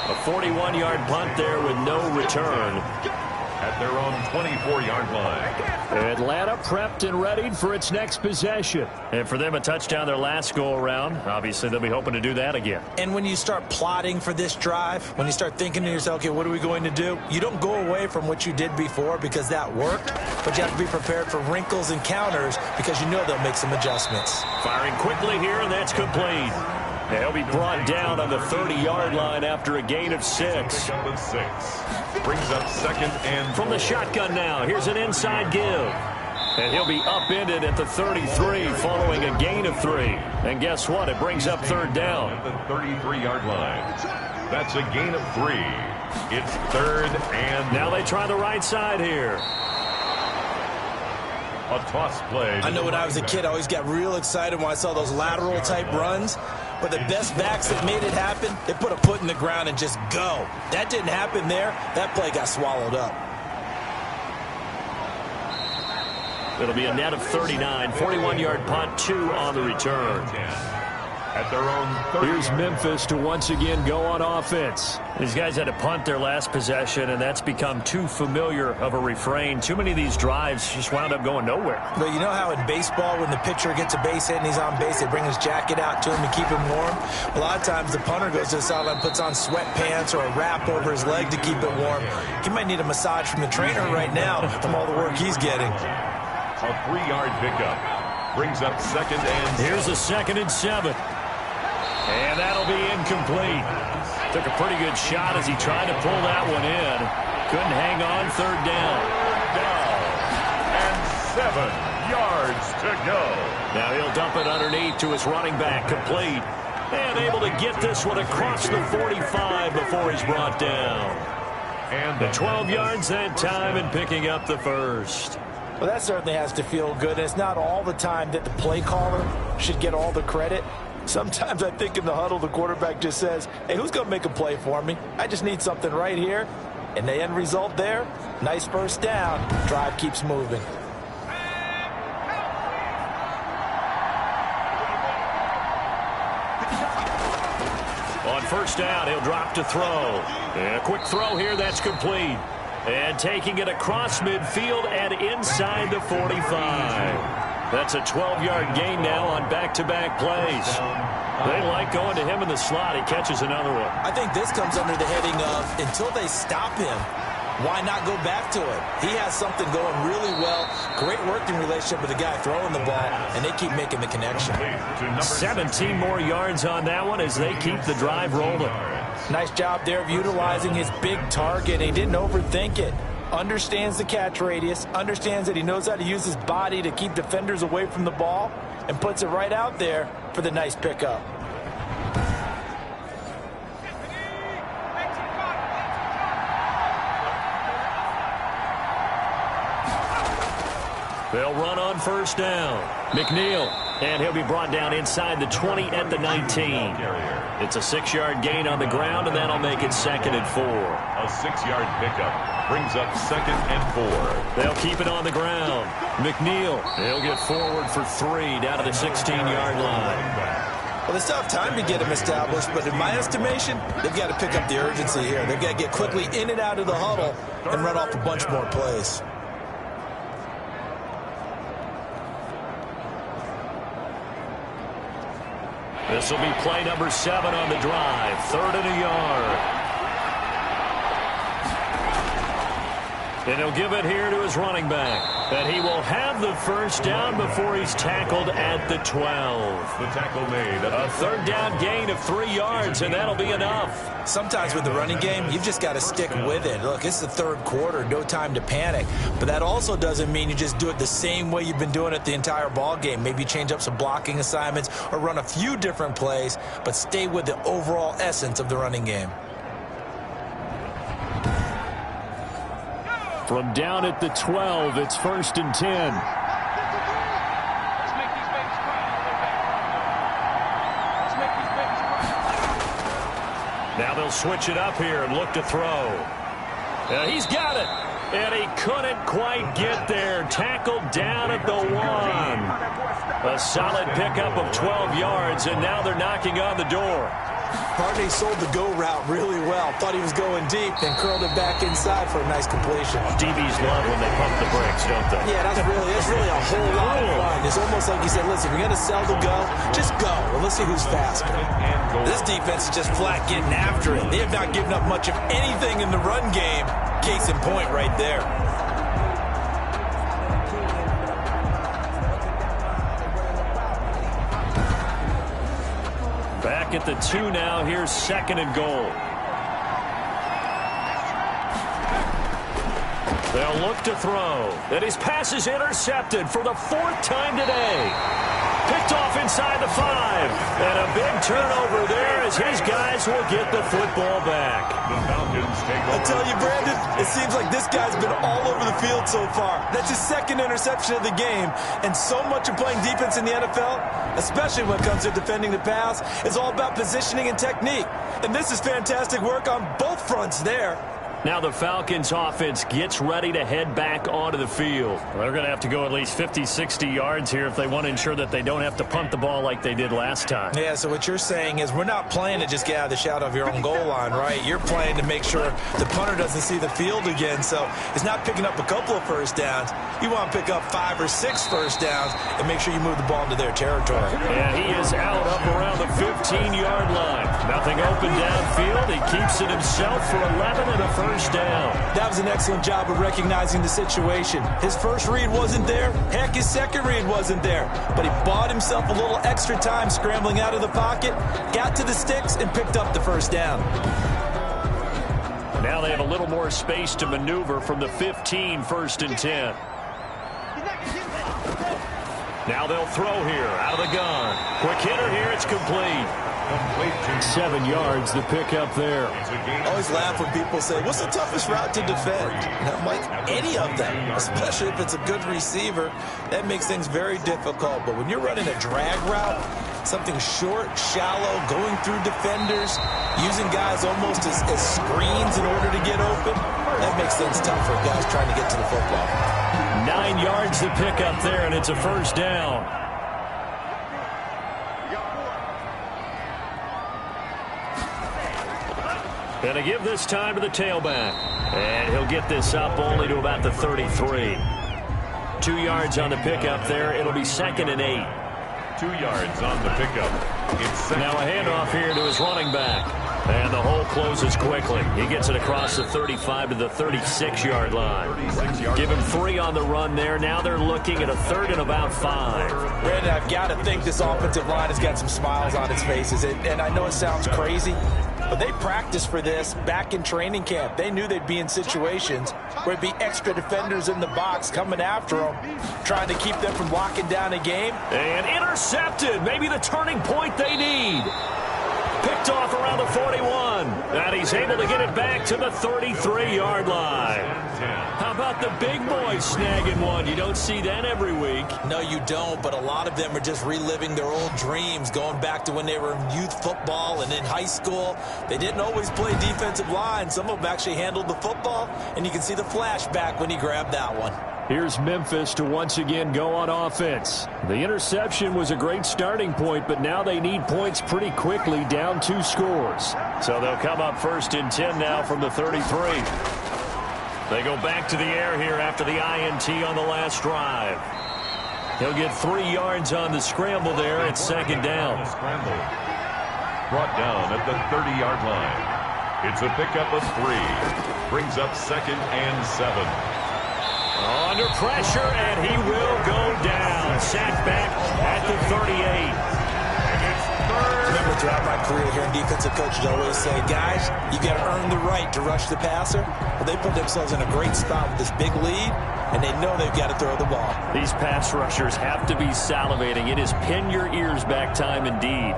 A 41-yard punt there with no return. At their own 24-yard line. Atlanta prepped and readied for its next possession. And for them, a touchdown their last go-around. Obviously, they'll be hoping to do that again. And when you start plotting for this drive, when you start thinking to yourself, okay, what are we going to do? You don't go away from what you did before because that worked, but you have to be prepared for wrinkles and counters because you know they'll make some adjustments. Firing quickly here, and that's complete. He'll be brought down on the 30-yard line after a gain of 6. Brings up 2nd and from the shotgun now. Here's an inside give. And he'll be upended at the 33 following a gain of 3. And guess what? It brings up 3rd down. At the 33-yard line. That's a gain of 3. It's 3rd and now they try the right side here. A toss play. I know when I was a kid, I always got real excited when I saw those lateral type runs. But the best backs that made it happen, they put a foot in the ground and just go. That didn't happen there. That play got swallowed up. It'll be a net of 39. 41-yard punt, 2 on the return. At their own 30. Here's Memphis to once again go on offense. These guys had to punt their last possession, and that's become too familiar of a refrain. Too many of these drives just wound up going nowhere. But you know how in baseball, when the pitcher gets a base hit and he's on base, they bring his jacket out to him to keep him warm? A lot of times the punter goes to the sideline, puts on sweatpants or a wrap over his leg to keep it warm. He might need a massage from the trainer right now from all the work he's getting. A 3-yard pickup. Brings up 2nd and... Here's a 2nd and 7. And that'll be incomplete. Took a pretty good shot as he tried to pull that one in. Couldn't hang on. 3rd down. And 7 yards to go. Now he'll dump it underneath to his running back. Complete. And able to get this one across the 45 before he's brought down. And the 12 yards that time and picking up the 1st. Well, that certainly has to feel good. It's not all the time that the play caller should get all the credit. Sometimes I think in the huddle, the quarterback just says, hey, who's going to make a play for me? I just need something right here. And the end result there, nice 1st down. Drive keeps moving. On 1st down, he'll drop to throw. And a quick throw here, that's complete. And taking it across midfield and inside the 45. That's a 12-yard gain now on back-to-back plays. They like going to him in the slot. He catches another one. I think this comes under the heading of until they stop him, why not go back to it? He has something going really well. Great working relationship with the guy throwing the ball, and they keep making the connection. 17 more yards on that one as they keep the drive rolling. Nice job there of utilizing his big target. He didn't overthink it. Understands the catch radius, understands that he knows how to use his body to keep defenders away from the ball, and puts it right out there for the nice pickup. They'll run on 1st down. McNeil, and he'll be brought down inside the 20 at the 19. It's a 6-yard gain on the ground, and that'll make it 2nd and 4. A 6-yard pickup brings up 2nd and 4. They'll keep it on the ground. McNeil, he'll get forward for 3 down to the 16-yard line. Well, they still have time to get him established, but in my estimation, they've got to pick up the urgency here. They've got to get quickly in and out of the huddle and run off a bunch more plays. This will be play number 7 on the drive. 3rd and a yard. And he'll give it here to his running back. And he will have the first down before he's tackled at the 12. The tackle made. A 3rd down gain of 3 yards, and that'll be enough. Sometimes with the running game, you've just got to stick with it. Look, it's the 3rd quarter, no time to panic. But that also doesn't mean you just do it the same way you've been doing it the entire ball game. Maybe change up some blocking assignments or run a few different plays, but stay with the overall essence of the running game. From down at the 12, it's 1st and 10. Now they'll switch it up here and look to throw. He's got it. And he couldn't quite get there. Tackled down at the 1. A solid pickup of 12 yards, and now they're knocking on the door. Harney sold the go route really well. Thought he was going deep, then curled it back inside for a nice completion. DBs love when they pump the brakes, don't they? Yeah, that's really a whole lot of fun. It's almost like you said, listen, if you're going to sell the go, just go. Well, let's see who's faster. This defense is just flat getting after it. They have not given up much of anything in the run game. Case in point right there. Back at the 2 now. Here's 2nd and goal. They'll look to throw. And his pass is intercepted for the 4th time today. Picked off inside the 5. And a big turnover there as his guys will get the football back. The Falcons take over. I tell you, Brandon, it seems like this guy's been all over the field so far. That's his 2nd interception of the game. And so much of playing defense in the NFL, especially when it comes to defending the pass, is all about positioning and technique. And this is fantastic work on both fronts there. Now the Falcons offense gets ready to head back onto the field. They're going to have to go at least 50, 60 yards here if they want to ensure that they don't have to punt the ball like they did last time. Yeah, so what you're saying is we're not playing to just get out of the shadow of your own goal line, right? You're playing to make sure the punter doesn't see the field again. So it's not picking up a couple of first downs. You want to pick up 5 or 6 first downs and make sure you move the ball into their territory. And he is out up around the 15-yard line. Nothing open downfield. He keeps it himself for 11 and a first down. That was an excellent job of recognizing the situation. His first read wasn't there. Heck, his second read wasn't there. But he bought himself a little extra time scrambling out of the pocket, got to the sticks, and picked up the first down. Now they have a little more space to maneuver from the 15, 1st and 10. Now they'll throw here out of the gun. Quick hitter here. It's complete. 7 yards, the pickup there. I always laugh when people say, what's the toughest route to defend? And I'm like, any of them, especially if it's a good receiver. That makes things very difficult. But when you're running a drag route, something short, shallow, going through defenders, using guys almost as screens in order to get open, that makes things tough for guys trying to get to the football. 9 yards, the pickup there, and it's a first down. Going to give this time to the tailback. And he'll get this up only to about the 33. 2 yards on the pickup there. It'll be 2nd and 8. 2 yards on the pickup. Now a handoff here to his running back. And the hole closes quickly. He gets it across the 35 to the 36-yard line. Give him 3 on the run there. Now they're looking at a 3rd and about 5. Brandon, I've got to think this offensive line has got some smiles on its faces. And I know it sounds crazy, but they practiced for this back in training camp. They knew they'd be in situations where it'd be extra defenders in the box coming after them, trying to keep them from locking down a game. And intercepted. Maybe the turning point they need. Picked off around the 41. And he's able to get it back to the 33-yard line. How about the big boys snagging one? You don't see that every week. No, you don't, but a lot of them are just reliving their old dreams, going back to when they were in youth football and in high school. They didn't always play defensive line. Some of them actually handled the football, and you can see the flashback when he grabbed that one. Here's Memphis to once again go on offense. The interception was a great starting point, but now they need points pretty quickly, down 2 scores. So they'll come up 1st and 10 now from the 33. They go back to the air here after the INT on the last drive. He'll get 3 yards on the scramble there. It's 2nd down. Brought down at the 30-yard line. It's a pickup of 3. Brings up 2nd and 7. Under pressure, and he will go down. Sacked back at the 38. Remember, throughout my career here in defensive coaches always say, guys, you got to earn the right to rush the passer. Well, they put themselves in a great spot with this big lead, and they know they've got to throw the ball. These pass rushers have to be salivating. It is pin your ears back time indeed.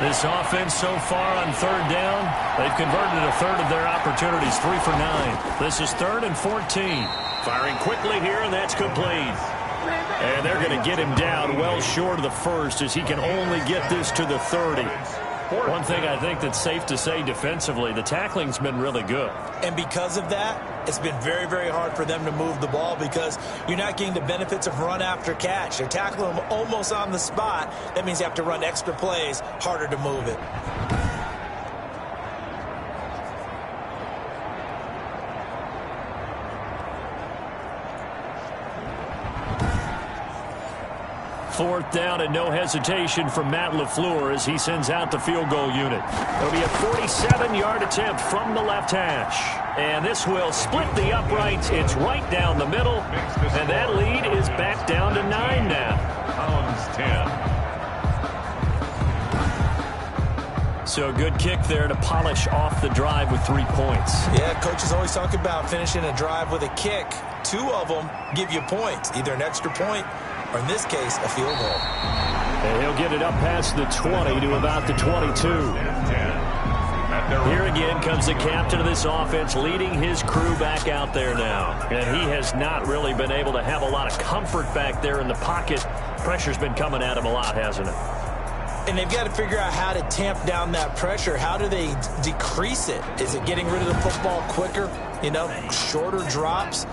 This offense so far on 3rd down, they've converted a third of their opportunities, 3 for 9. This is 3rd and 14. Firing quickly here, and that's complete. And they're going to get him down well short of the 1st as he can only get this to the 30. One thing I think that's safe to say defensively, the tackling's been really good. And because of that, it's been very, very hard for them to move the ball because you're not getting the benefits of run after catch. They're tackling them almost on the spot. That means you have to run extra plays, harder to move it. Fourth down and no hesitation from Matt LaFleur as he sends out the field goal unit. It'll be a 47-yard attempt from the left hash. And this will split the uprights. It's right down the middle. And that lead is back down to 9 now. Hounds 10. So a good kick there to polish off the drive with 3 points. Yeah, coaches always talk about finishing a drive with a kick. 2 of them give you points, either an extra point or in this case, a field goal. And he'll get it up past the 20 to about the 22. Here again comes the captain of this offense leading his crew back out there now. And he has not really been able to have a lot of comfort back there in the pocket. Pressure's been coming at him a lot, hasn't it? And they've got to figure out how to tamp down that pressure. How do they decrease it? Is it getting rid of the football quicker? You know, shorter drops?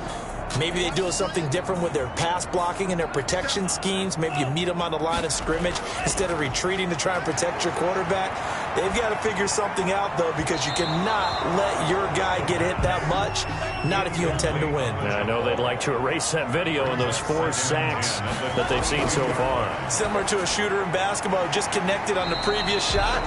Maybe they do something different with their pass blocking and their protection schemes. Maybe you meet them on the line of scrimmage instead of retreating to try and protect your quarterback. They've got to figure something out, though, because you cannot let your guy get hit that much, not if you intend to win. Yeah, I know they'd like to erase that video and those 4 sacks that they've seen so far. Similar to a shooter in basketball who just connected on the previous shot.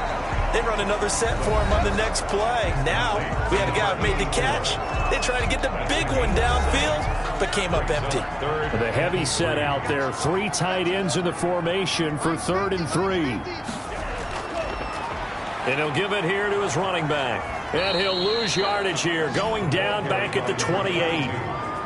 They run another set for him on the next play. Now, we had a guy who made the catch. They tried to get the big one downfield, but came up empty. The heavy set out there. 3 tight ends in the formation for 3rd and 3. And he'll give it here to his running back. And he'll lose yardage here, going down back at the 28.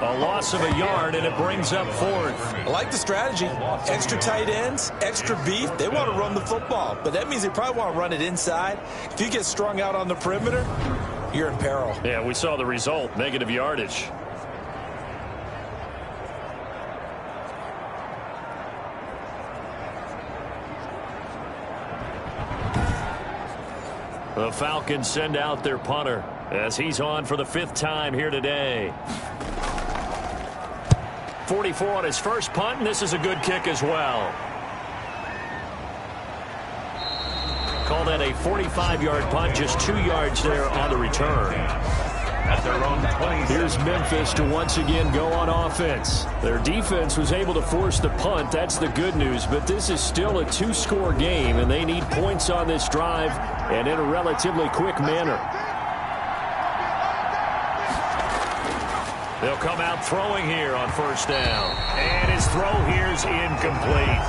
A loss of a yard, and it brings up 4th. I like the strategy. Extra tight ends, extra beef. They want to run the football, but that means they probably want to run it inside. If you get strung out on the perimeter, you're in peril. Yeah, we saw the result, negative yardage. The Falcons send out their punter as he's on for the 5th time here today. 44 on his first punt, and this is a good kick as well. Call that a 45-yard punt, just 2 yards there on the return. At their own 20. Here's Memphis to once again go on offense. Their defense was able to force the punt. That's the good news, but this is still a 2-score game, and they need points on this drive and in a relatively quick manner. They'll come out throwing here on 1st down. And his throw here is incomplete.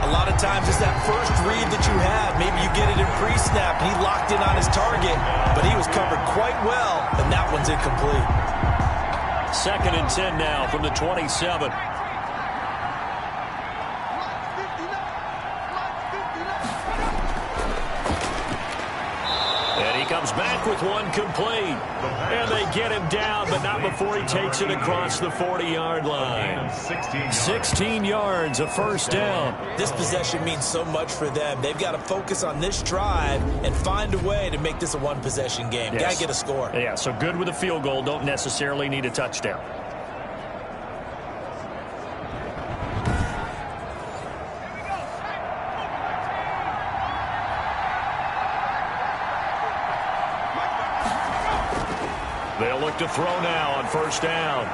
A lot of times it's that first read that you have. Maybe you get it in pre-snap, and he locked in on his target, but he was covered quite well, and that one's incomplete. 2nd and 10 now from the 27. comes back with one complete. And they get him down, but not before he takes it across the 40-yard line. 16 yards, a first down. This possession means so much for them. They've got to focus on this drive and find a way to make this a one-possession game. Yes. Got to get a score. Yeah, so good with a field goal. Don't necessarily need a touchdown. They'll look to throw now on first down.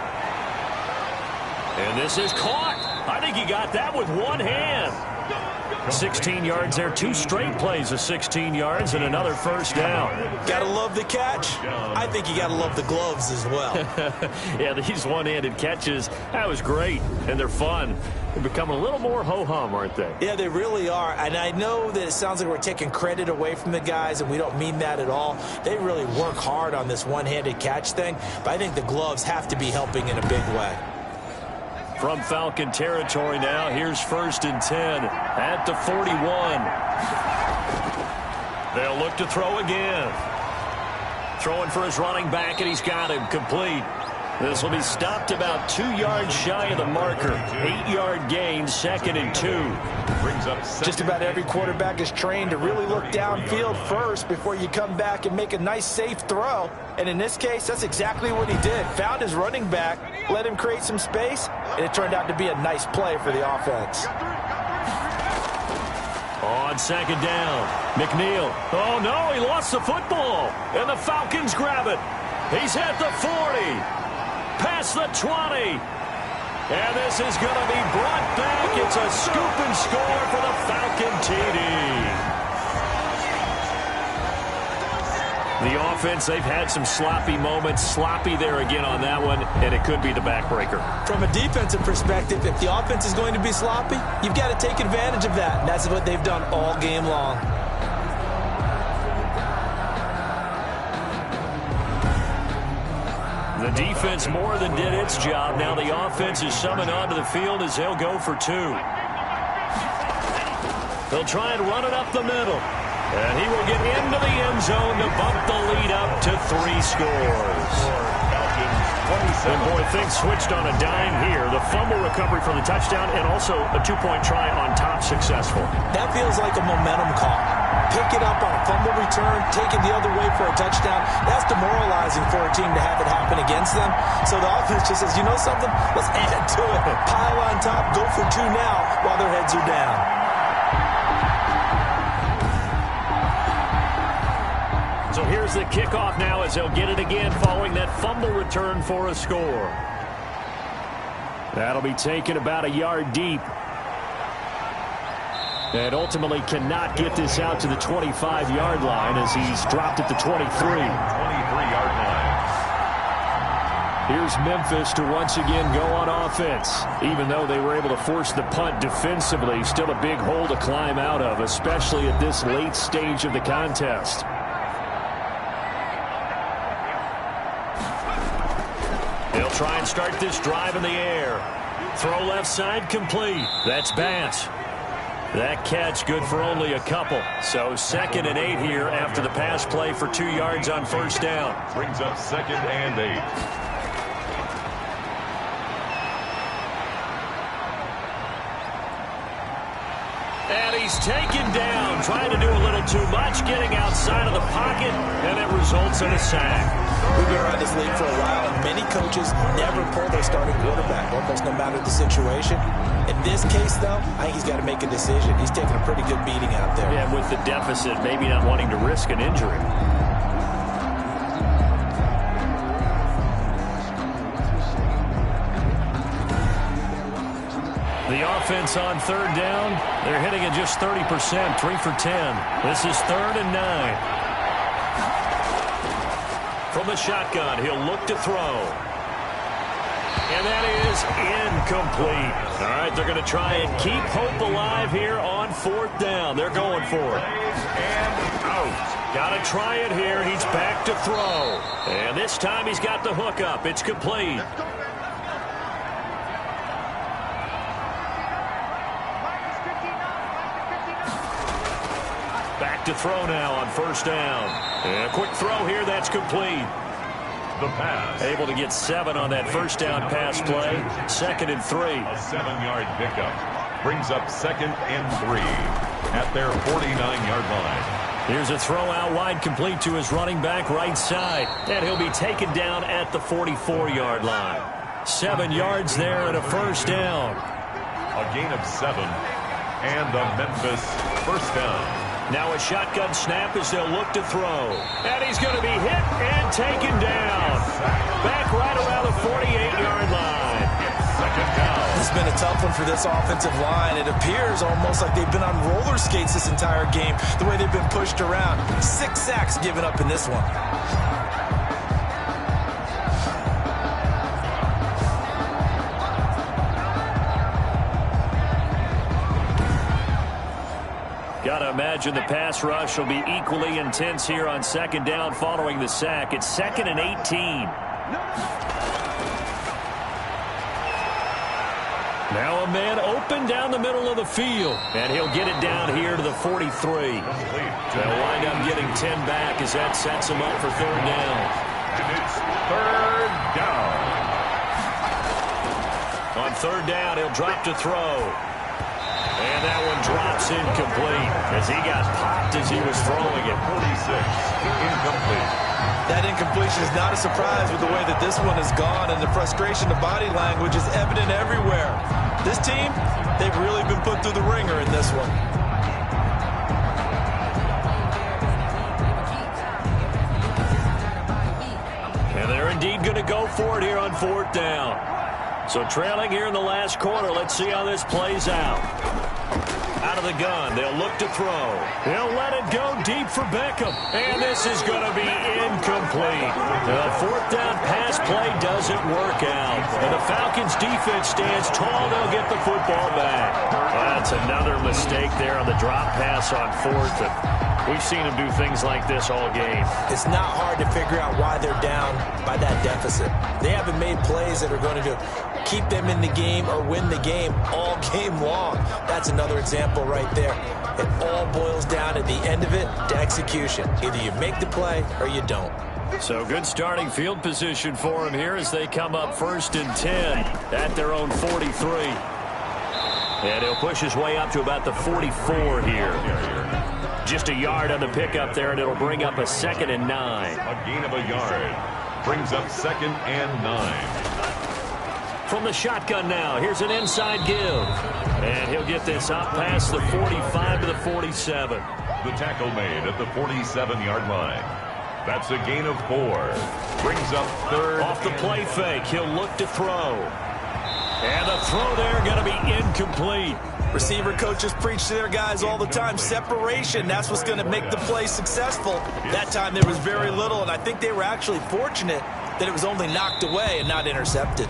And this is caught. I think he got that with one hand. 16 yards there. 2 straight plays of 16 yards and another first down. Gotta love the catch. I think you gotta love the gloves as well. Yeah, these one-handed catches, that was great, and they're fun. They're becoming a little more ho-hum, aren't they? Yeah, they really are. And I know that it sounds like we're taking credit away from the guys, and we don't mean that at all. They really work hard on this one-handed catch thing, but I think the gloves have to be helping in a big way. From Falcon territory now, here's 1st and 10 at the 41. They'll look to throw again. Throwing for his running back, and he's got him complete. This will be stopped about 2 yards shy of the marker. 8-yard gain, 2nd and 2. Brings up Just about every quarterback is trained to really look downfield first before you come back and make a nice, safe throw. And in this case, that's exactly what he did. Found his running back, let him create some space, and it turned out to be a nice play for the offense. On 2nd down, McNeil. Oh, no, he lost the football. And the Falcons grab it. He's at the 40. Past the 20. And this is going to be brought back. It's a scoop and score for the Falcon TD. The offense, they've had some sloppy moments. Sloppy there again on that one, and it could be the backbreaker. From a defensive perspective, if the offense is going to be sloppy, you've got to take advantage of that. And that's what they've done all game long. The defense more than did its job. Now the offense is summoned onto the field as they'll go for 2. They'll try and run it up the middle. And he will get into the end zone to bump the lead up to 3 scores. And boy, things switched on a dime here. The fumble recovery for the touchdown and also a 2-point try on top successful. That feels like a momentum call. Pick it up on a fumble return, take it the other way for a touchdown. That's demoralizing for a team to have it happen against them. So the offense just says, you know something? Let's add to it. Pile on top, go for 2 now while their heads are down. So here's the kickoff now as they'll get it again following that fumble return for a score. That'll be taken about a yard deep. And ultimately cannot get this out to the 25-yard line as he's dropped at the 23. 23-yard line. Here's Memphis to once again go on offense. Even though they were able to force the punt defensively, still a big hole to climb out of, especially at this late stage of the contest. They'll try and start this drive in the air. Throw left side complete. That's Bass. That catch good for only a couple. So 2nd and 8 here after the pass play for 2 yards on first down. Brings up 2nd and 8. And he's taken down, trying to do a little too much, getting outside of the pocket, and it results in a sack. We've been around this league for a while, and many coaches never pull their starting quarterback, almost no matter the situation. In this case, though, I think he's got to make a decision. He's taking a pretty good beating out there. Yeah, with the deficit, maybe not wanting to risk an injury. The offense on 3rd down, they're hitting at just 30%, 3 for 10. This is 3rd and 9. From the shotgun, he'll look to throw. And that is incomplete. All right, they're going to try and keep hope alive here on 4th down. They're going for it. And out. Got to try it here. He's back to throw. And this time he's got the hook up. It's complete. Back look to throw now on first down. And a quick throw here. That's complete. The pass. Able to get 7 on that first down pass play. 2nd and 3. A 7-yard pickup. Brings up 2nd and 3 at their 49-yard line. Here's a throw out wide, complete to his running back right side. And he'll be taken down at the 44-yard line. 7 yards there and a first down. A gain of 7. And the Memphis first down. Now a shotgun snap as they'll look to throw. And he's going to be hit and taken down. Back right around the 48-yard line. Second down. It's been a tough one for this offensive line. It appears almost like they've been on roller skates this entire game, the way they've been pushed around. 6 sacks given up in this one. Got to imagine the pass rush will be equally intense here on 2nd down following the sack. It's 2nd and 18. Now a man open down the middle of the field. And he'll get it down here to the 43. They'll wind up getting 10 back as that sets him up for 3rd down. And it's 3rd down. On 3rd down, he'll drop to throw. And that one drops incomplete as he got popped as he was throwing it. 46, incomplete. That incompletion is not a surprise with the way that this one has gone, and the frustration, the body language is evident everywhere. This team, they've really been put through the ringer in this one. And they're indeed going to go for it here on 4th down. So trailing here in the last quarter, let's see how this plays out. Out of the gun, they'll look to throw. They'll let it go deep for Beckham. And this is going to be incomplete. The 4th down pass play doesn't work out. And the Falcons defense stands tall. They'll get the football back. That's another mistake there on the drop pass on 4th. And we've seen them do things like this all game. It's not hard to figure out why they're down by that deficit. They haven't made plays that are going to keep them in the game or win the game all game long. That's another example right there. It all boils down at the end of it to execution. Either you make the play or you don't. So good starting field position for him here as they come up 1st and 10 at their own 43. And he'll push his way up to about the 44 here. Just a yard on the pickup there, and it'll bring up a 2nd and 9. A gain of a yard. Brings up 2nd and 9. From the shotgun now, here's an inside give. And he'll get this up past the 45 to the 47. The tackle made at the 47-yard line. That's a gain of 4. Brings up 3rd. Off the play fake, he'll look to throw. And the throw there going to be incomplete. Receiver coaches preach to their guys all the time. Separation, that's what's going to make the play successful. That time there was very little, and I think they were actually fortunate that it was only knocked away and not intercepted.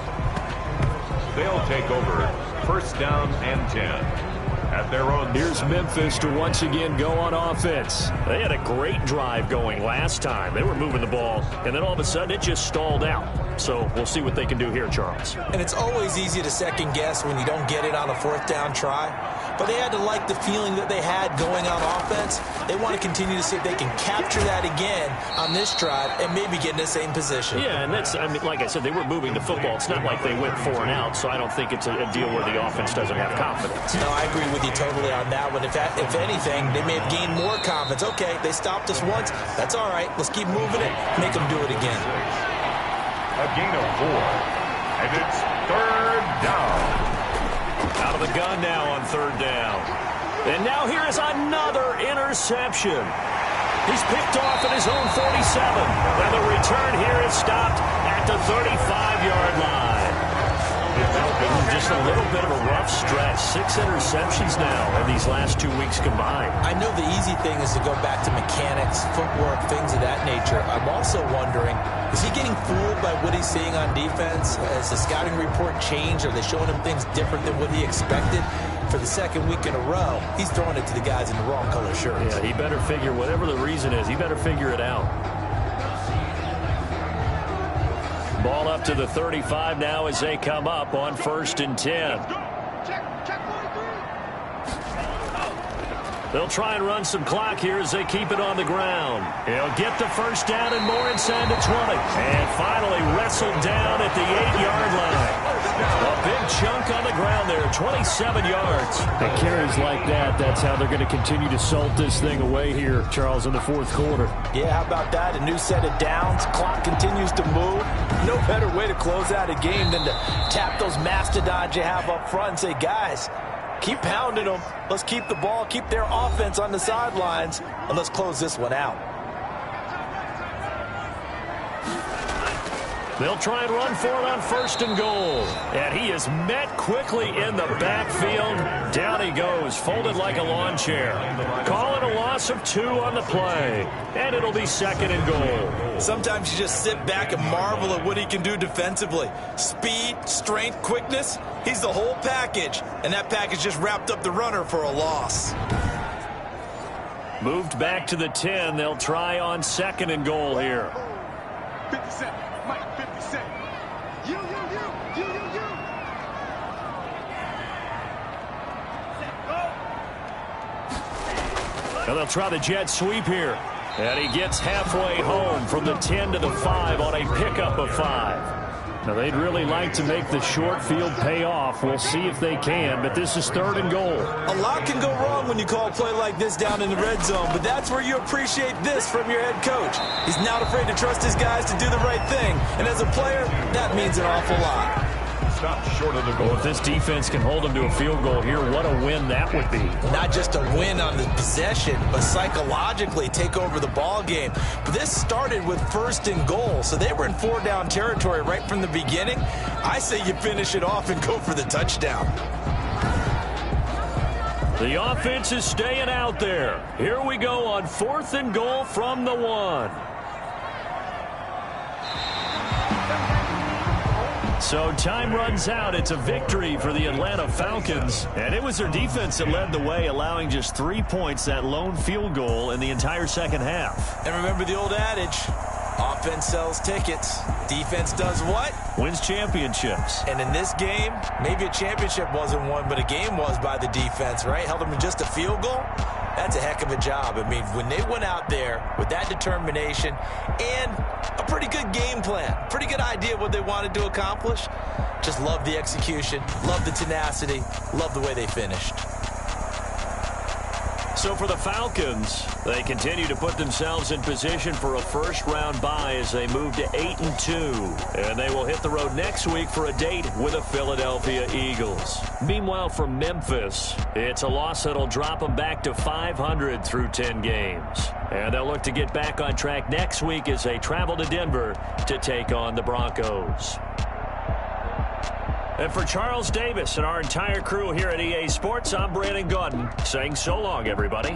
They'll take over 1st down and 10. At their own. Here's Memphis to once again go on offense. They had a great drive going last time. They were moving the ball, and then all of a sudden it just stalled out. So we'll see what they can do here, Charles. And it's always easy to second guess when you don't get it on a 4th down try. But they had to like the feeling that they had going on offense. They want to continue to see if they can capture that again on this drive and maybe get in the same position. Yeah, and that's, I mean, like I said, they were moving the football. It's not like they went 4 and out, so I don't think it's a deal where the offense doesn't have confidence. No, I agree with you totally on that one. If anything, they may have gained more confidence. Okay, they stopped us once. That's all right. Let's keep moving it. Make them do it again. A gain of 4. And it's 3rd down. Out of the gun now on 3rd down. And now here is another interception. He's picked off at his own 47. And the return here is stopped at the 35-yard line. Just a little bit of a rough stretch. 6 interceptions now in these last 2 weeks combined. I know the easy thing is to go back to mechanics, footwork, things of that nature. I'm also wondering, is he getting fooled by what he's seeing on defense? Has the scouting report changed? Are they showing him things different than what he expected? For the 2nd week in a row, he's throwing it to the guys in the wrong color shirts. Yeah, he better figure, whatever the reason is, he better figure it out. Ball up to the 35 now as they come up on 1st and 10. They'll try and run some clock here as they keep it on the ground. He'll get the first down and more inside the 20. And finally wrestled down at the 8-yard line. A big chunk on the ground there, 27 yards. And carries like that, that's how they're going to continue to salt this thing away here, Charles, in the fourth quarter. Yeah, how about that? A new set of downs. Clock continues to move. No better way to close out a game than to tap those mastodons you have up front and say, guys, keep pounding them. Let's keep the ball, keep their offense on the sidelines, and let's close this one out. They'll try and run for it on 1st and goal. And he is met quickly in the backfield. Down he goes, folded like a lawn chair. Call it a loss of 2 on the play. And it'll be 2nd and goal. Sometimes you just sit back and marvel at what he can do defensively. Speed, strength, quickness. He's the whole package. And that package just wrapped up the runner for a loss. Moved back to the 10. They'll try on 2nd and goal here. 50 Cent, Mike, 50 Cent. You. Now they'll try the jet sweep here. And he gets halfway home from the 10 to the 5 on a pickup of 5. Now, they'd really like to make the short field pay off. We'll see if they can, but this is 3rd and goal. A lot can go wrong when you call a play like this down in the red zone, but that's where you appreciate this from your head coach. He's not afraid to trust his guys to do the right thing, and as a player, that means an awful lot. Stop short of the goal. Well, if this defense can hold them to a field goal here, what a win that would be. Not just a win on the possession, but psychologically take over the ball game. But this started with 1st and goal, so they were in 4-down territory right from the beginning. I say you finish it off and go for the touchdown. The offense is staying out there. Here we go on 4th and goal from the 1. So time runs out. It's a victory for the Atlanta Falcons. And it was their defense that led the way, allowing just 3 points, that lone field goal in the entire second half. And remember the old adage, offense sells tickets. Defense does what? Wins championships. And in this game, maybe a championship wasn't won, but a game was by the defense, right? Held them in just a field goal. That's a heck of a job. I mean, when they went out there with that determination and a pretty good game plan, pretty good idea of what they wanted to accomplish, just love the execution, love the tenacity, love the way they finished. So for the Falcons, they continue to put themselves in position for a first-round bye as they move to 8-2. And they will hit the road next week for a date with the Philadelphia Eagles. Meanwhile, for Memphis, it's a loss that'll drop them back to 500 through 10 games. And they'll look to get back on track next week as they travel to Denver to take on the Broncos. And for Charles Davis and our entire crew here at EA Sports, I'm Brandon Gaudin saying so long, everybody.